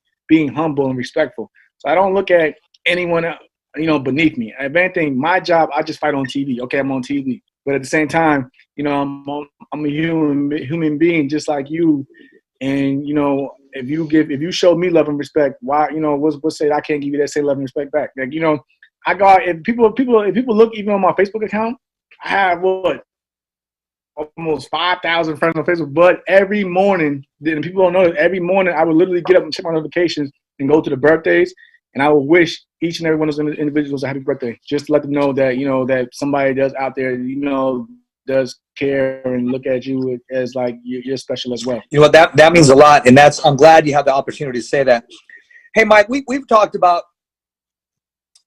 humble and respectful. So I don't look at anyone you know beneath me. If anything, my job I just fight on TV. Okay, I'm on TV, but at the same time, you know I'm a human being just like you. And you know if you show me love and respect, why you know what's say I can't give you that same love and respect back? Like you know I got if people look even on my Facebook account, I have almost 5,000 friends on Facebook, but every morning, and people don't know this, every morning I would literally get up and check my notifications and go to the birthdays, and I would wish each and every one of those individuals a happy birthday, just to let them know that, you know, that somebody does out there, you know, does care and look at you as like you're special as well. You know what, that means a lot, and I'm glad you have the opportunity to say that. Hey, Mike, we've talked about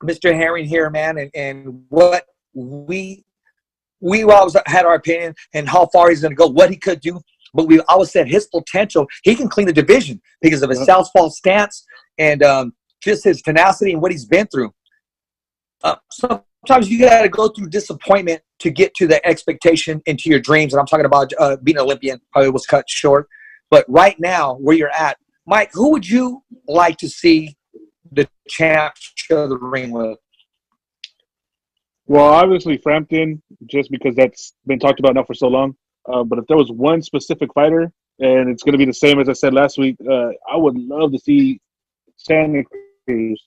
Mr. Herring here, man, and what we always had our opinion and how far he's going to go, what he could do. But we always said his potential, he can clean the division because of his southpaw stance and just his tenacity and what he's been through. Sometimes you got to go through disappointment to get to the expectation and to your dreams. And I'm talking about being an Olympian, probably was cut short. But right now, where you're at, Mike, who would you like to see the champ share the ring with? Well, obviously Frampton, just because that's been talked about now for so long. But if there was one specific fighter, and it's going to be the same as I said last week, I would love to see Santa Cruz.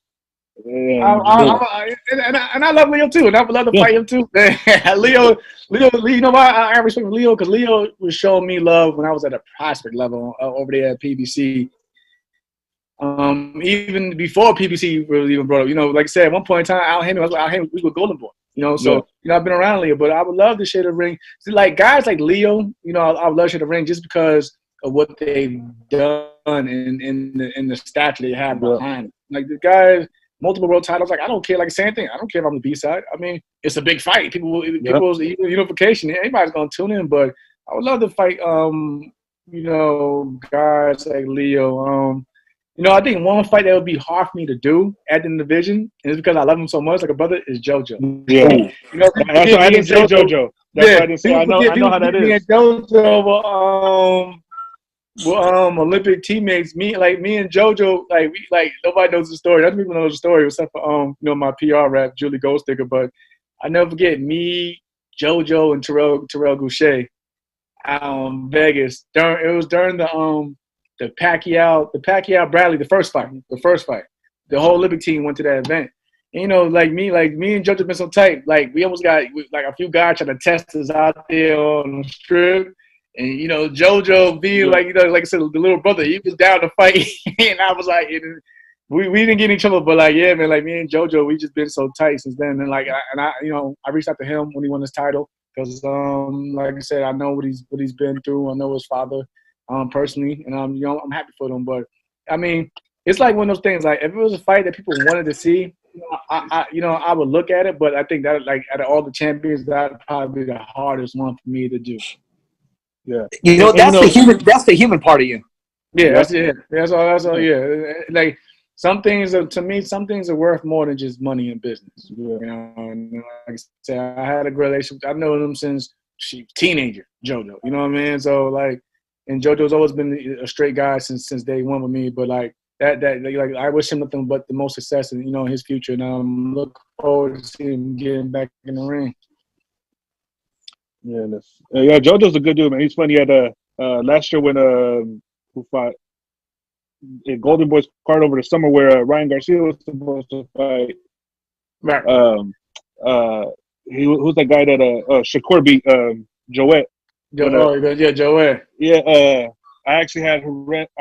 And I love Leo too, and I would love to fight him too. Leo, you know why I respect Leo? Because Leo was showing me love when I was at a prospect level over there at PBC. Even before PBC really even brought up, you know, like I said, at one point in time, Al Hammond, we were Golden Boy. You know, so you know, I've been around Leo, but I would love to share the ring. See, like guys like Leo, you know, I would love to share the ring just because of what they've done in the stature they have behind them. Like the guys, multiple world titles. Like I don't care. Like the same thing. I don't care if I'm the B side. I mean, it's a big fight. People's unification. Anybody's gonna tune in, but I would love to fight. You know, guys like Leo. You know, I think one fight that would be hard for me to do at the division, and it's because I love him so much, like a brother, is JoJo. Yeah. You know, that's why I didn't say JoJo. That's why I didn't say. I know how that is. Me and JoJo Olympic teammates. Me and JoJo, like nobody knows the story. Other people know the story except for you know, my PR rep, Julie Goldsticker. But I never forget me, JoJo, and Terrell Goucher, Vegas. It was during the Pacquiao Bradley, the first fight. The whole Olympic team went to that event. And, you know, like me and JoJo been so tight. Like we almost got like a few guys trying to test us out there on the strip. And you know, JoJo being like, you know, like I said, the little brother, he was down to fight, and I was like, we didn't get in trouble, but like, yeah, man, like me and JoJo, we just been so tight since then. And like, I you know, I reached out to him when he won his title because, like I said, I know what he's been through. I know his father. Personally, and you know, I'm happy for them. But I mean, it's like one of those things. Like if it was a fight that people wanted to see, I would look at it, but I think that like out of all the champions, that'd probably be the hardest one for me to do. Yeah. You know, And, that's the human part of you. Yeah, Yep. that's it. That's all. That's all. Yeah, like some things are, to me, some things are worth more than just money in business. Yeah. You know, and like I said, I had a good relationship. I've known him since she teenager, JoJo. You know what I mean? So like, and JoJo's always been a straight guy since day one with me. But like that like I wish him nothing but the most success in his future. And I'm looking forward to seeing him getting back in the ring. Yeah, JoJo's a good dude, man. He's funny. He had last year when who fought in Golden Boy's card over the summer where Ryan Garcia was supposed to fight. Right. Who's that guy that Shakur beat Joet? Joey. Yeah, I actually I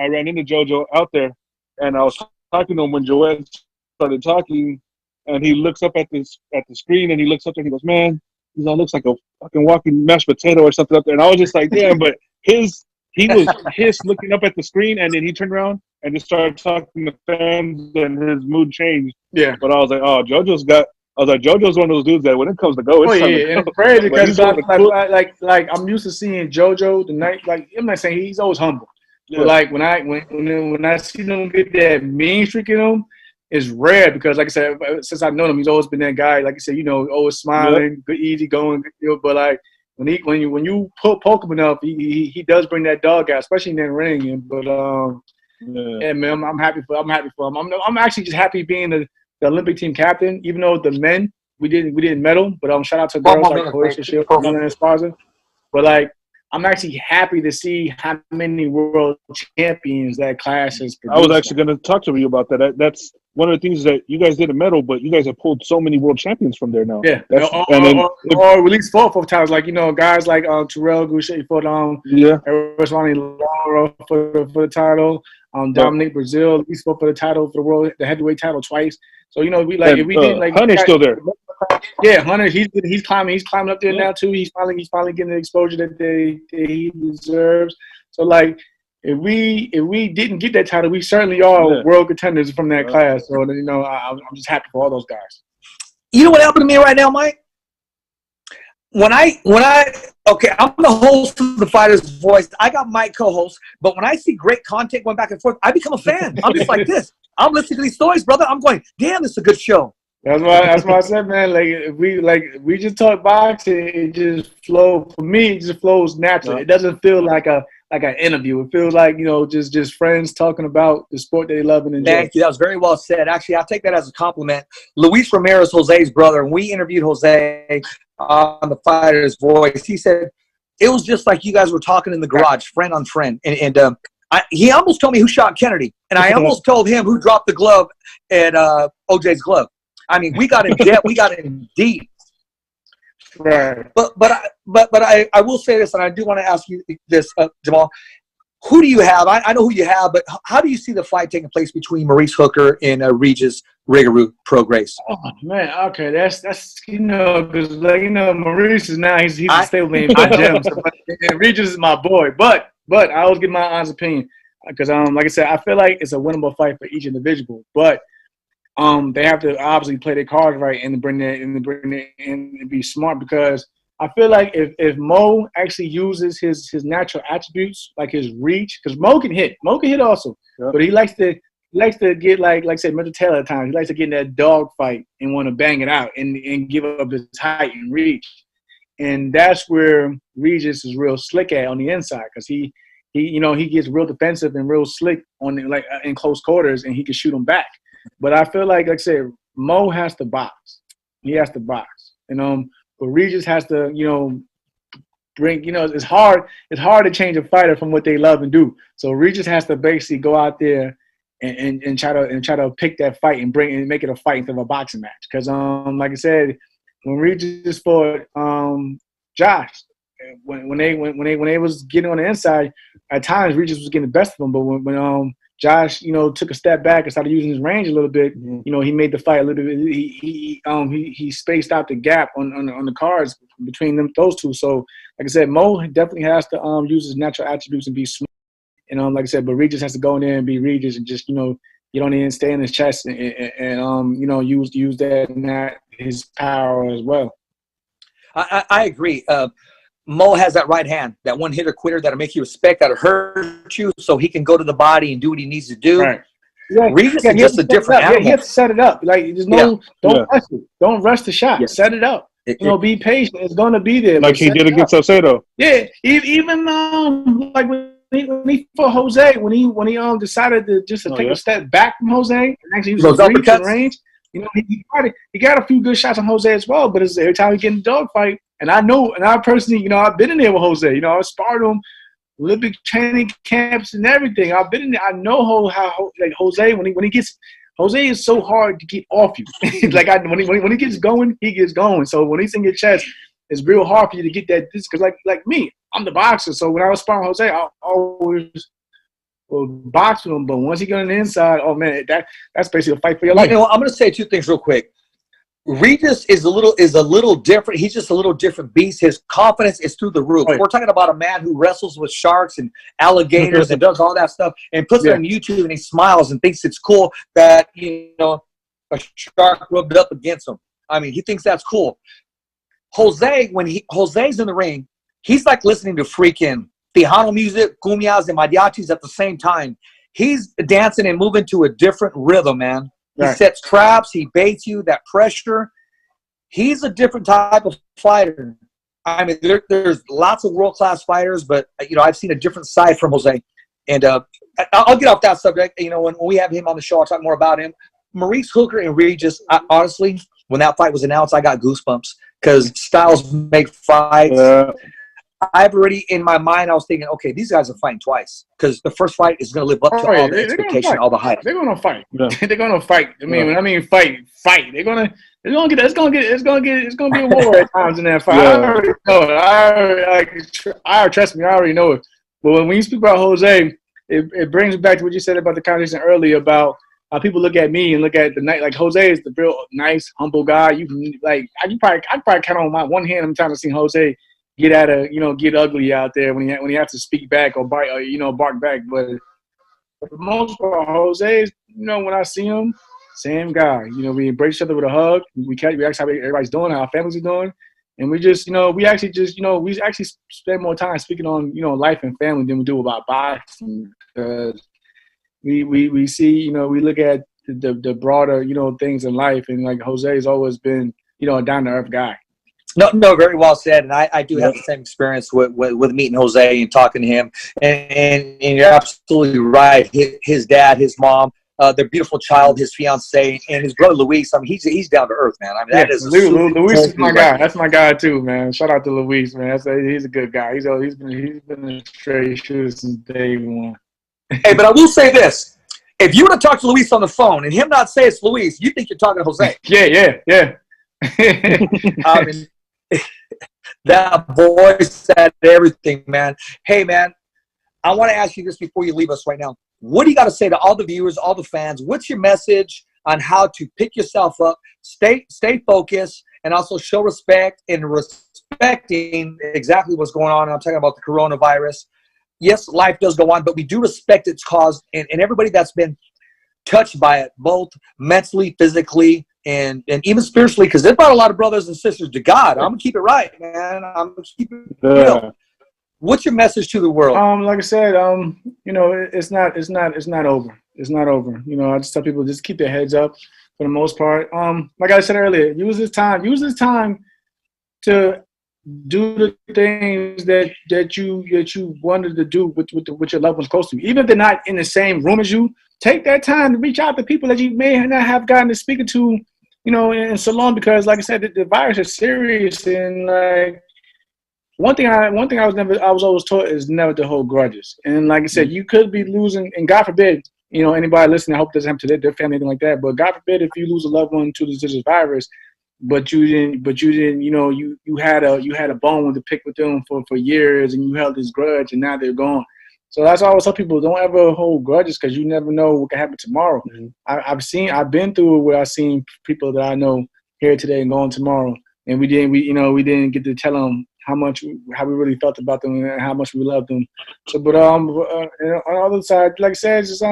ran into JoJo out there, and I was talking to him when Joet started talking, and he looks up at the screen, and he looks up there and he goes, "Man, he looks like a fucking walking mashed potato or something up there." And I was just like, "Damn!" But he was pissed looking up at the screen, and then he turned around and just started talking to fans, and his mood changed. Yeah. But I was like, "Oh, JoJo's one of those dudes that when it comes to go, it's time to and go." it's crazy because cool. I'm used to seeing JoJo the night. Like I'm not saying he's always humble, Yeah. but like when I see him get that mean streak in him, it's rare because like I said, since I've known him, he's always been that guy. Like you said, always smiling, good, easy going. But like when you poke him enough, he does bring that dog out, especially in that ring. But yeah, man, I'm happy for him. I'm actually just happy being the Olympic team captain, even though the men we didn't medal, but shout out to girls like Croatia, Shield, and Esparza. But like I'm actually happy to see how many world champions that class has produced. I was actually going to talk to you about that. That's one of the things that you guys didn't medal, but you guys have pulled so many world champions from there now. Yeah, or at least four titles. Like guys like Terrell Goucher for Laura for the title. Dominic Brazil at least for the title for the heavyweight title twice. So if we didn't like Hunter's still there. Yeah, Hunter, he's climbing up there now too. He's finally getting the exposure that he deserves. So like if we didn't get that title, we certainly are world contenders from that class. So I'm just happy for all those guys. You know what happened to me right now, Mike? I'm the host of the Fighter's Voice. I got Mike co-host, but when I see great content going back and forth, I become a fan. I'm just like this. I'm listening to these stories, brother. I'm going, damn, this is a good show. That's why I said, man. We just talk boxing. It just flow for me. It just flows naturally. It doesn't feel like an interview. It feels like just friends talking about the sport they love and enjoy. Thank you. That was very well said. Actually, I'll take that as a compliment. Luis Ramirez, Jose's brother, and we interviewed Jose on the Fighter's Voice. He said it was just like you guys were talking in the garage, friend on friend, and he almost told me who shot Kennedy, and I almost told him who dropped the glove at OJ's glove. I mean, we got in depth, we got in deep. Right. But I will say this, and I do want to ask you this, Jamal. Who do you have? I know who you have, but how do you see the fight taking place between Maurice Hooker and Regis Rigaru Pro Grace? Oh man, okay, that's because Maurice is now he's a stablemate in my gym, and Regis is my boy. But I always give my honest opinion because like I said, I feel like it's a winnable fight for each individual, but. They have to obviously play their cards right and bring it in and be smart because I feel like if Mo actually uses his natural attributes like his reach, because Mo can hit also, but he likes to get like say Mr. Taylor at times. He likes to get in that dog fight and want to bang it out and give up his height and reach, and that's where Regis is real slick at on the inside because he gets real defensive and real slick in close quarters and he can shoot them back. But I feel like I said, Mo has to box. He has to box. But Regis has to, bring. It's hard. It's hard to change a fighter from what they love and do. So Regis has to basically go out there and try to pick that fight and make it a fight instead of a boxing match. Because like I said, when Regis fought Josh, when they was getting on the inside, at times Regis was getting the best of them. But when Josh, took a step back and started using his range a little bit. He made the fight a little bit. He spaced out the gap on the cards between those two. So, like I said, Mo definitely has to use his natural attributes and be smart. And like I said, but Regis has to go in there and be Regis and just you don't even stay in his chest and you know, use that in that his power as well. I agree. Mo has that right hand, that one hitter quitter that'll make you respect, that'll hurt you, so he can go to the body and do what he needs to do. Right. Yeah, Regis is just a different Yeah, animal. he has to set it up. Like, there's no, don't rush it. Don't rush the shot. Yeah. Set it up. You know, be patient. It's gonna be there. Like he did against Salcedo. Yeah, even like when he fought Jose, when he decided to just take a step back from Jose and actually use his reach and range. You know, he got a few good shots on Jose as well. But it's every time he get in a dogfight, and I personally, you know, I've been in there with Jose. You know, I sparred him. Olympic training camps and everything. I've been in there. I know how like Jose when he gets. Jose is so hard to get off you. Like when he gets going, he gets going. So when he's in your chest, it's real hard for you to get that. Because like me, I'm the boxer. So when I was sparring Jose, I always box with him. But once he got on the inside, oh man, that's basically a fight for your life. You know, I'm going to say two things real quick. Regis is a little different. He's just a little different beast. His confidence is through the roof. Right. We're talking about a man who wrestles with sharks and alligators and does all that stuff and puts it on YouTube and he smiles and thinks it's cool that, you know, a shark rubbed up against him. I mean, he thinks that's cool. Jose, when Jose's in the ring, he's like listening to freaking Tejano music, cumbias, and mariachis at the same time. He's dancing and moving to a different rhythm, man. He sets traps. He baits you, that pressure. He's a different type of fighter. I mean, there's lots of world-class fighters, but, you know, I've seen a different side from Jose. And I'll get off that subject. You know, when we have him on the show, I'll talk more about him. Maurice Hooker and Regis, honestly, when that fight was announced, I got goosebumps because styles make fights. I've already, in my mind, I was thinking, okay, these guys are fighting twice because the first fight is going to live up to all the expectation, all the hype. They're going to fight. Yeah. They're going to fight. I mean, when I mean fight. They're going to it's going to be a war at times in that fight. Yeah. I already know it. Trust me, I already know it. But when you speak about Jose, it brings me back to what you said about the conversation earlier about how people look at me and look at the night. Like Jose is the real nice, humble guy. I probably count on my one hand. I'm trying to see Jose get ugly out there when he has to speak back or bark back. But for the most part, Jose is, you know, when I see him, same guy. You know, we embrace each other with a hug. We ask how everybody's doing, how our families are doing, and we just, you know, we actually spend more time speaking on, you know, life and family than we do about boxing. Because we see, you know, we look at the broader, you know, things in life, and like Jose has always been, you know, a down to earth guy. No, very well said. And I do have the same experience with meeting Jose and talking to him. And you're absolutely right. His dad, his mom, their beautiful child, his fiance, and his brother Luis. I mean, he's down to earth, man. I mean, that is Luis is my guy. That's my guy too, man. Shout out to Luis, man. He's a good guy. He's been a straight shooter since day one. Hey, but I will say this: if you were to talk to Luis on the phone and him not say it's Luis, you think you're talking to Jose. Yeah. I mean, that voice said everything, man. Hey, man, I want to ask you this before you leave us right now. What do you got to say to all the viewers, all the fans? What's your message on how to pick yourself up, stay focused, and also show respect in respecting exactly what's going on? I'm talking about the coronavirus. Yes, life does go on, but we do respect its cause, and everybody that's been touched by it, both mentally, physically, and even spiritually, because it brought a lot of brothers and sisters to God. I'm gonna keep it right, man. I'm gonna keep it real. What's your message to the world? Like I said, you know, it's not over. It's not over. You know, I just tell people just keep their heads up for the most part. Like I said earlier, use this time to do the things that you wanted to do with your loved ones close to you. Even if they're not in the same room as you, take that time to reach out to people that you may not have gotten to speak to, you know, in so long, because like I said, the virus is serious. And like one thing I was always taught is never to hold grudges. And like I said, you could be losing, and God forbid, you know, anybody listening, I hope it doesn't happen to their family, anything like that. But God forbid if you lose a loved one to this virus, but you didn't, you know, you had a bone to pick with them for years, and you held this grudge, and now they're gone. So that's why I always tell people, don't ever hold grudges, because you never know what can happen tomorrow. Mm-hmm. I've been through it where I've seen people that I know here today and gone tomorrow, and we didn't get to tell them how we really felt about them and how much we loved them. So, but on the other side, like I said, just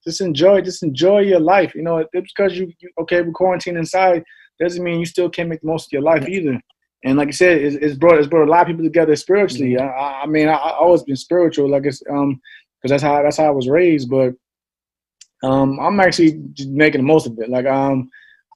just enjoy your life. You know, it's because we're quarantined inside doesn't mean you still can't make the most of your life either. And like I said, it's brought a lot of people together spiritually. I mean, I always been spiritual, like it's because that's how I was raised. But I'm actually just making the most of it. Like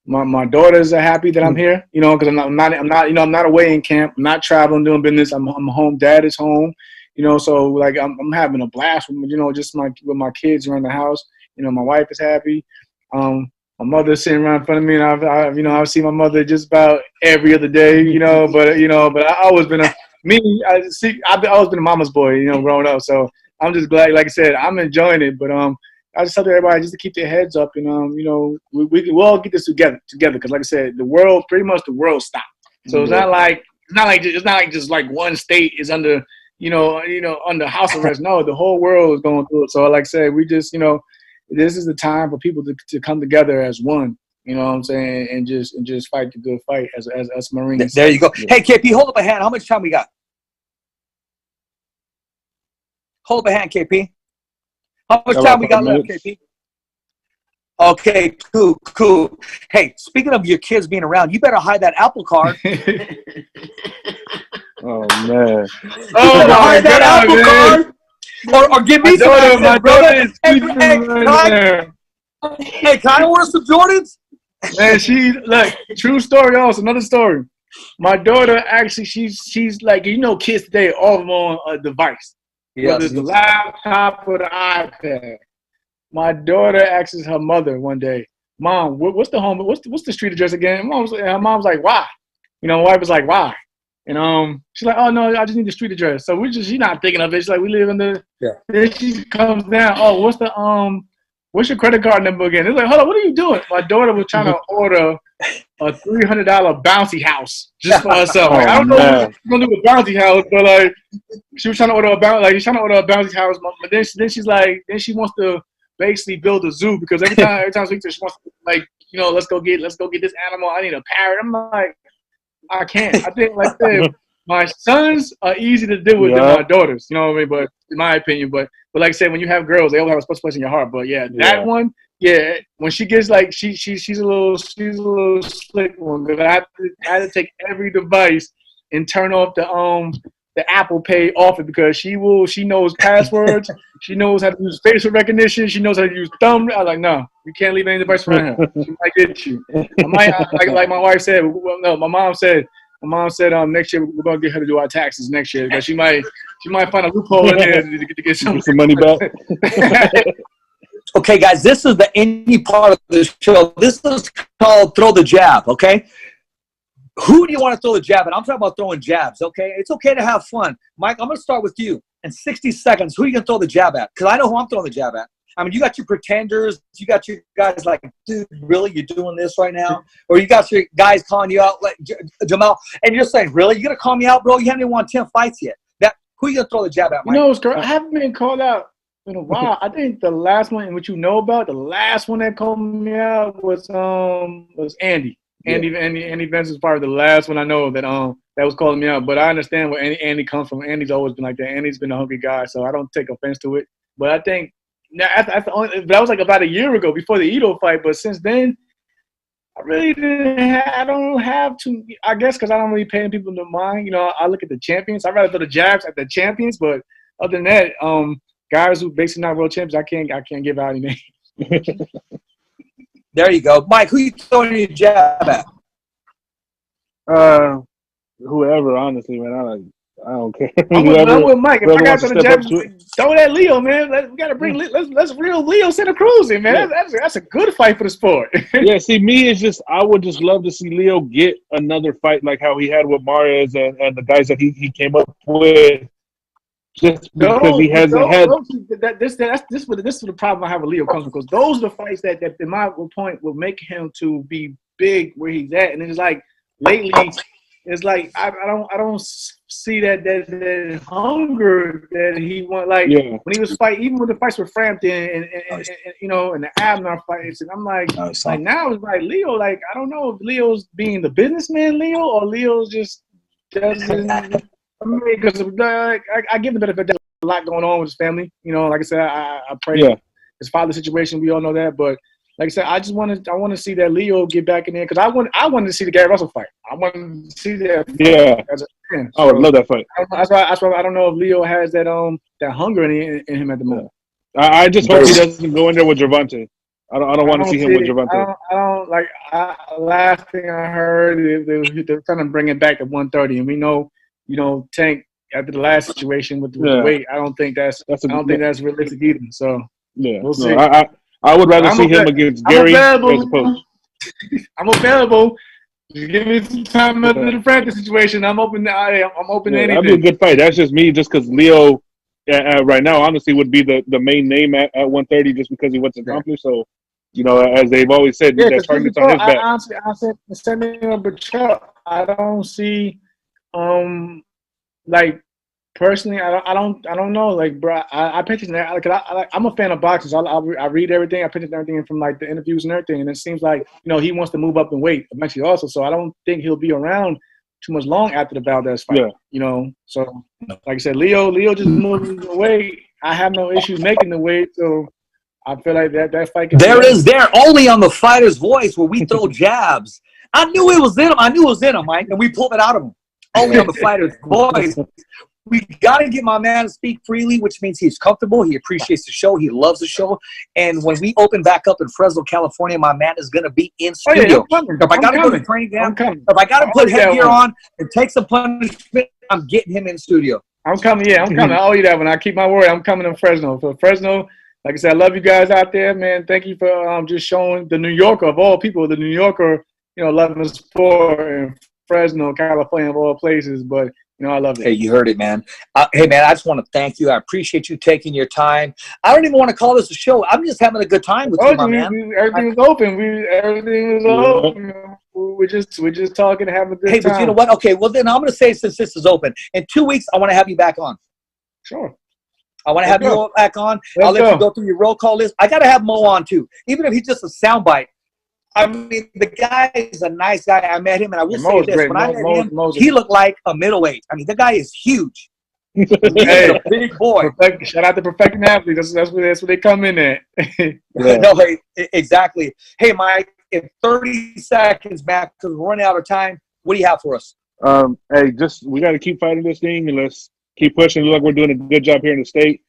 my daughters are happy that I'm here, you know, because I'm not away in camp. I'm not traveling doing business. I'm home. Dad is home, you know. So like I'm having a blast with, you know, just with my kids around the house. You know, my wife is happy. My mother's sitting right in front of me, and I've seen my mother just about every other day, you know. But I always been I've always been a mama's boy, you know, growing up. So I'm just glad, like I said, I'm enjoying it. But I just tell everybody just to keep their heads up, and you know, we'll all get this together. Because like I said, the world stopped. So it's not like just like one state is under under house arrest. No, the whole world is going through it. So like I said, we just, you know, this is the time for people to come together as one. You know what I'm saying, and just fight the good fight as us Marines. There you go. Hey, KP, hold up a hand. How much time we got? Hold up a hand, KP. How much time we got left, KP? Okay, cool. Hey, speaking of your kids being around, you better hide that Apple Card. Oh man! Oh my God, Apple Card. Or give me some access, my brother. daughter is Hey, can I order some Jordans? Man, true story also, another story. My daughter actually, she's like, you know, kids today, all of them on a device. Yes. Whether it's the laptop or the iPad. My daughter asks her mother one day, Mom, what's the street address again? Her mom's like, why? You know, my wife was like, why? And she's like, oh no, I just need the street address. So she's not thinking of it. She's like, we live in the. Yeah. Then she comes down. Oh, what's your credit card number again? It's like, hold on, what are you doing? My daughter was trying to order a $300 bouncy house just for herself. Like, I don't know what she's gonna do with a bouncy house, but like, she was trying to order a bouncy house. But then she's like, then she wants to basically build a zoo because every time she speaks to her, she wants to, like, you know, let's go get this animal. I need a parrot. I'm like, I can't. I think, like I said, my sons are easy to deal with than my daughters. You know what I mean? But in my opinion, but like I said, when you have girls, they all have a special place in your heart. But that one, when she gets like she's a little slick one. But I had to take every device and turn off the Apple Pay off it because she knows passwords. She knows how to use facial recognition. She knows how to use thumb. I was like, no, you can't leave any device around her. She might get you. I might, like my wife said. Well, no, my mom said next year we're gonna get her to do our taxes next year because she might find a loophole in there to get some money back. Okay, guys, this is the indie part of the show. This is called Throw the Jab, okay? Who do you want to throw the jab at? I'm talking about throwing jabs, okay? It's okay to have fun. Mike, I'm going to start with you. In 60 seconds, who are you going to throw the jab at? Because I know who I'm throwing the jab at. I mean, you got your pretenders. You got your guys like, dude, really? You're doing this right now? Or you got your guys calling you out, like Jamal, and you're saying, really? You're going to call me out, bro? You haven't even won 10 fights yet. Who are you going to throw the jab at, Mike? You know, it's correct. I haven't been called out in a while. I think the last one, which you know about, the last one that called me out was Andy. Andy Vance is probably the last one I know that was calling me out. But I understand where Andy comes from. Andy's always been like that. Andy's been a hungry guy, so I don't take offense to it. But I think that was like about a year ago before the Ito fight. But since then, I really I don't have to. I guess because I don't really pay people no mind. You know, I look at the champions. I'd rather throw the jabs at the champions. But other than that, guys who basically not world champions, I can't give out any names. There you go. Mike, who you throwing your jab at? Whoever, honestly, man. I don't care. I'm with Mike. If I got to the jab, throw that Leo, man. We got to bring let's reel Leo Santa Cruz in, man. Yeah. That's a good fight for the sport. Yeah, see, me, it's just I would just love to see Leo get another fight like how he had with Marius and the guys that he came up with. Just because he hasn't had. This is the problem I have with Leo comes from, because those are the fights that in my point will make him to be big where he's at, and it's like lately, it's like I don't see that hunger that he want. Like when he was fighting, even with the fights with Frampton and you know, and the Abner fights, and I'm like now it's like Leo. Like I don't know if Leo's being the businessman Leo or Leo's just doesn't. I mean, because I give the benefit. There's a lot going on with his family. You know, like I said, I pray. his father situation. We all know that, but like I said, I want to see that Leo get back in there because I wanted to see the Gary Russell fight. I wanted to see that. Yeah, as a fan. I would love that fight. That's why I don't know if Leo has that hunger in him at the moment. I just hope he doesn't go in there with Gervonta. I don't want to see him with Gervonta. I don't like. Last thing I heard, they're trying to bring it back to 130, and we know, Tank after the last situation with the weight. I don't think that's realistic either. So yeah, we'll see. I would rather see him against Gary as opposed. I'm available. Just give me some time after the Francis situation. I'm open. I'm open to anything. That'd be a good fight. That's just me, just because Leo right now, honestly, would be the main name at 130, just because he wants to accomplish. So, as they've always said, that target's on his back. I said the same thing, but Chuck, I don't see, like. Personally, I don't know. Like, bro, I picture that. Like, I'm a fan of boxing. So I read everything. I picture everything from like the interviews and everything. And it seems like he wants to move up in weight eventually also. So I don't think he'll be around too much long after the Valdez fight. Yeah. So like I said, Leo just moving the weight. I have no issues making the weight. So I feel like that fight. There only on the Fighter's Voice where we throw jabs. I knew it was in him. Mike, and we pulled it out of him. Only on the Fighter's Voice. We got to get my man to speak freely, which means he's comfortable. He appreciates the show. He loves the show. And when we open back up in Fresno, California, my man is going to be in studio. If I got to go to training camp, if I got to put headgear on and take some punishment, I'm getting him in studio. I'm coming. Yeah, I'm coming. I owe you that one. I keep my word. I'm coming to Fresno. So Fresno, like I said, I love you guys out there, man. Thank you for just showing the New Yorker of all people, the New Yorker, loving the sport in Fresno, California, of all places. But I love it. Hey, you heard it, man. Hey, man, I just want to thank you. I appreciate you taking your time. I don't even want to call this a show. I'm just having a good time with you, my man. Everything was open. Everything was open. We're just talking, having a good time. Hey, but you know what? Okay, well, then I'm going to say, since this is open, in 2 weeks, I want to have you back on. Sure. I want to have you back on. I'll let you go through your roll call list. I got to have Mo on, too. Even if he's just a soundbite. I mean, the guy is a nice guy. I met him, and I will say this. When I met him, he looked like a middleweight. I mean, the guy is huge. He's a big boy. Shout out to Perfecting Athletes. That's where they come in at. No, hey, exactly. Hey, Mike, in 30 seconds, Matt, because we're running out of time, what do you have for us? Hey, we got to keep fighting this thing, and let's keep pushing. Look, we're doing a good job here in the state.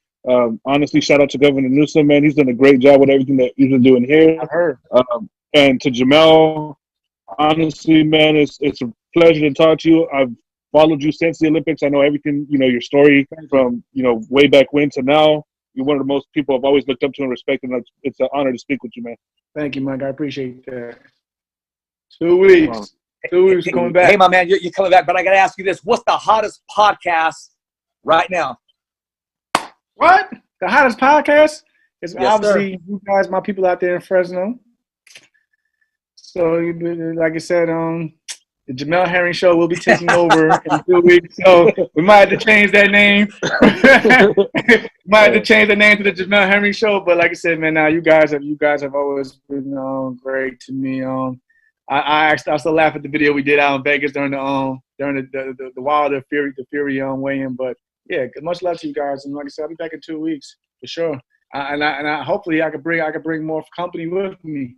Honestly, shout out to Governor Newsom, man. He's done a great job with everything that he's been doing here. I've heard. And to Jamel, honestly, man, it's a pleasure to talk to you. I've followed you since the Olympics. I know everything, your story from, way back when to now. You're one of the most people I've always looked up to and respected. And it's an honor to speak with you, man. Thank you, Mike. I appreciate that. 2 weeks. 2 weeks coming back. Hey, my man, you're coming back. But I got to ask you this. What's the hottest podcast right now? What? The hottest podcast? It's obviously sir. You guys, my people out there in Fresno. So, like I said, the Jamel Herring Show will be taking over in 2 weeks. So we might have to change that name. Might have to change the name to the Jamel Herring Show. But like I said, man, you guys have always been great to me. I still laugh at the video we did out in Vegas during the Wilder Fury weigh-in. But yeah, much love to you guys. And like I said, I'll be back in 2 weeks for sure. And I hopefully I could bring more company with me.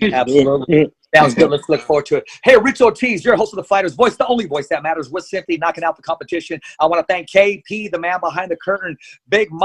Absolutely. Sounds good. Let's look forward to it. Hey, Rich Ortiz, you're a host of The Fighter's Voice, the only voice that matters. We're simply knocking out the competition. I want to thank KP, the man behind the curtain, Big Mike.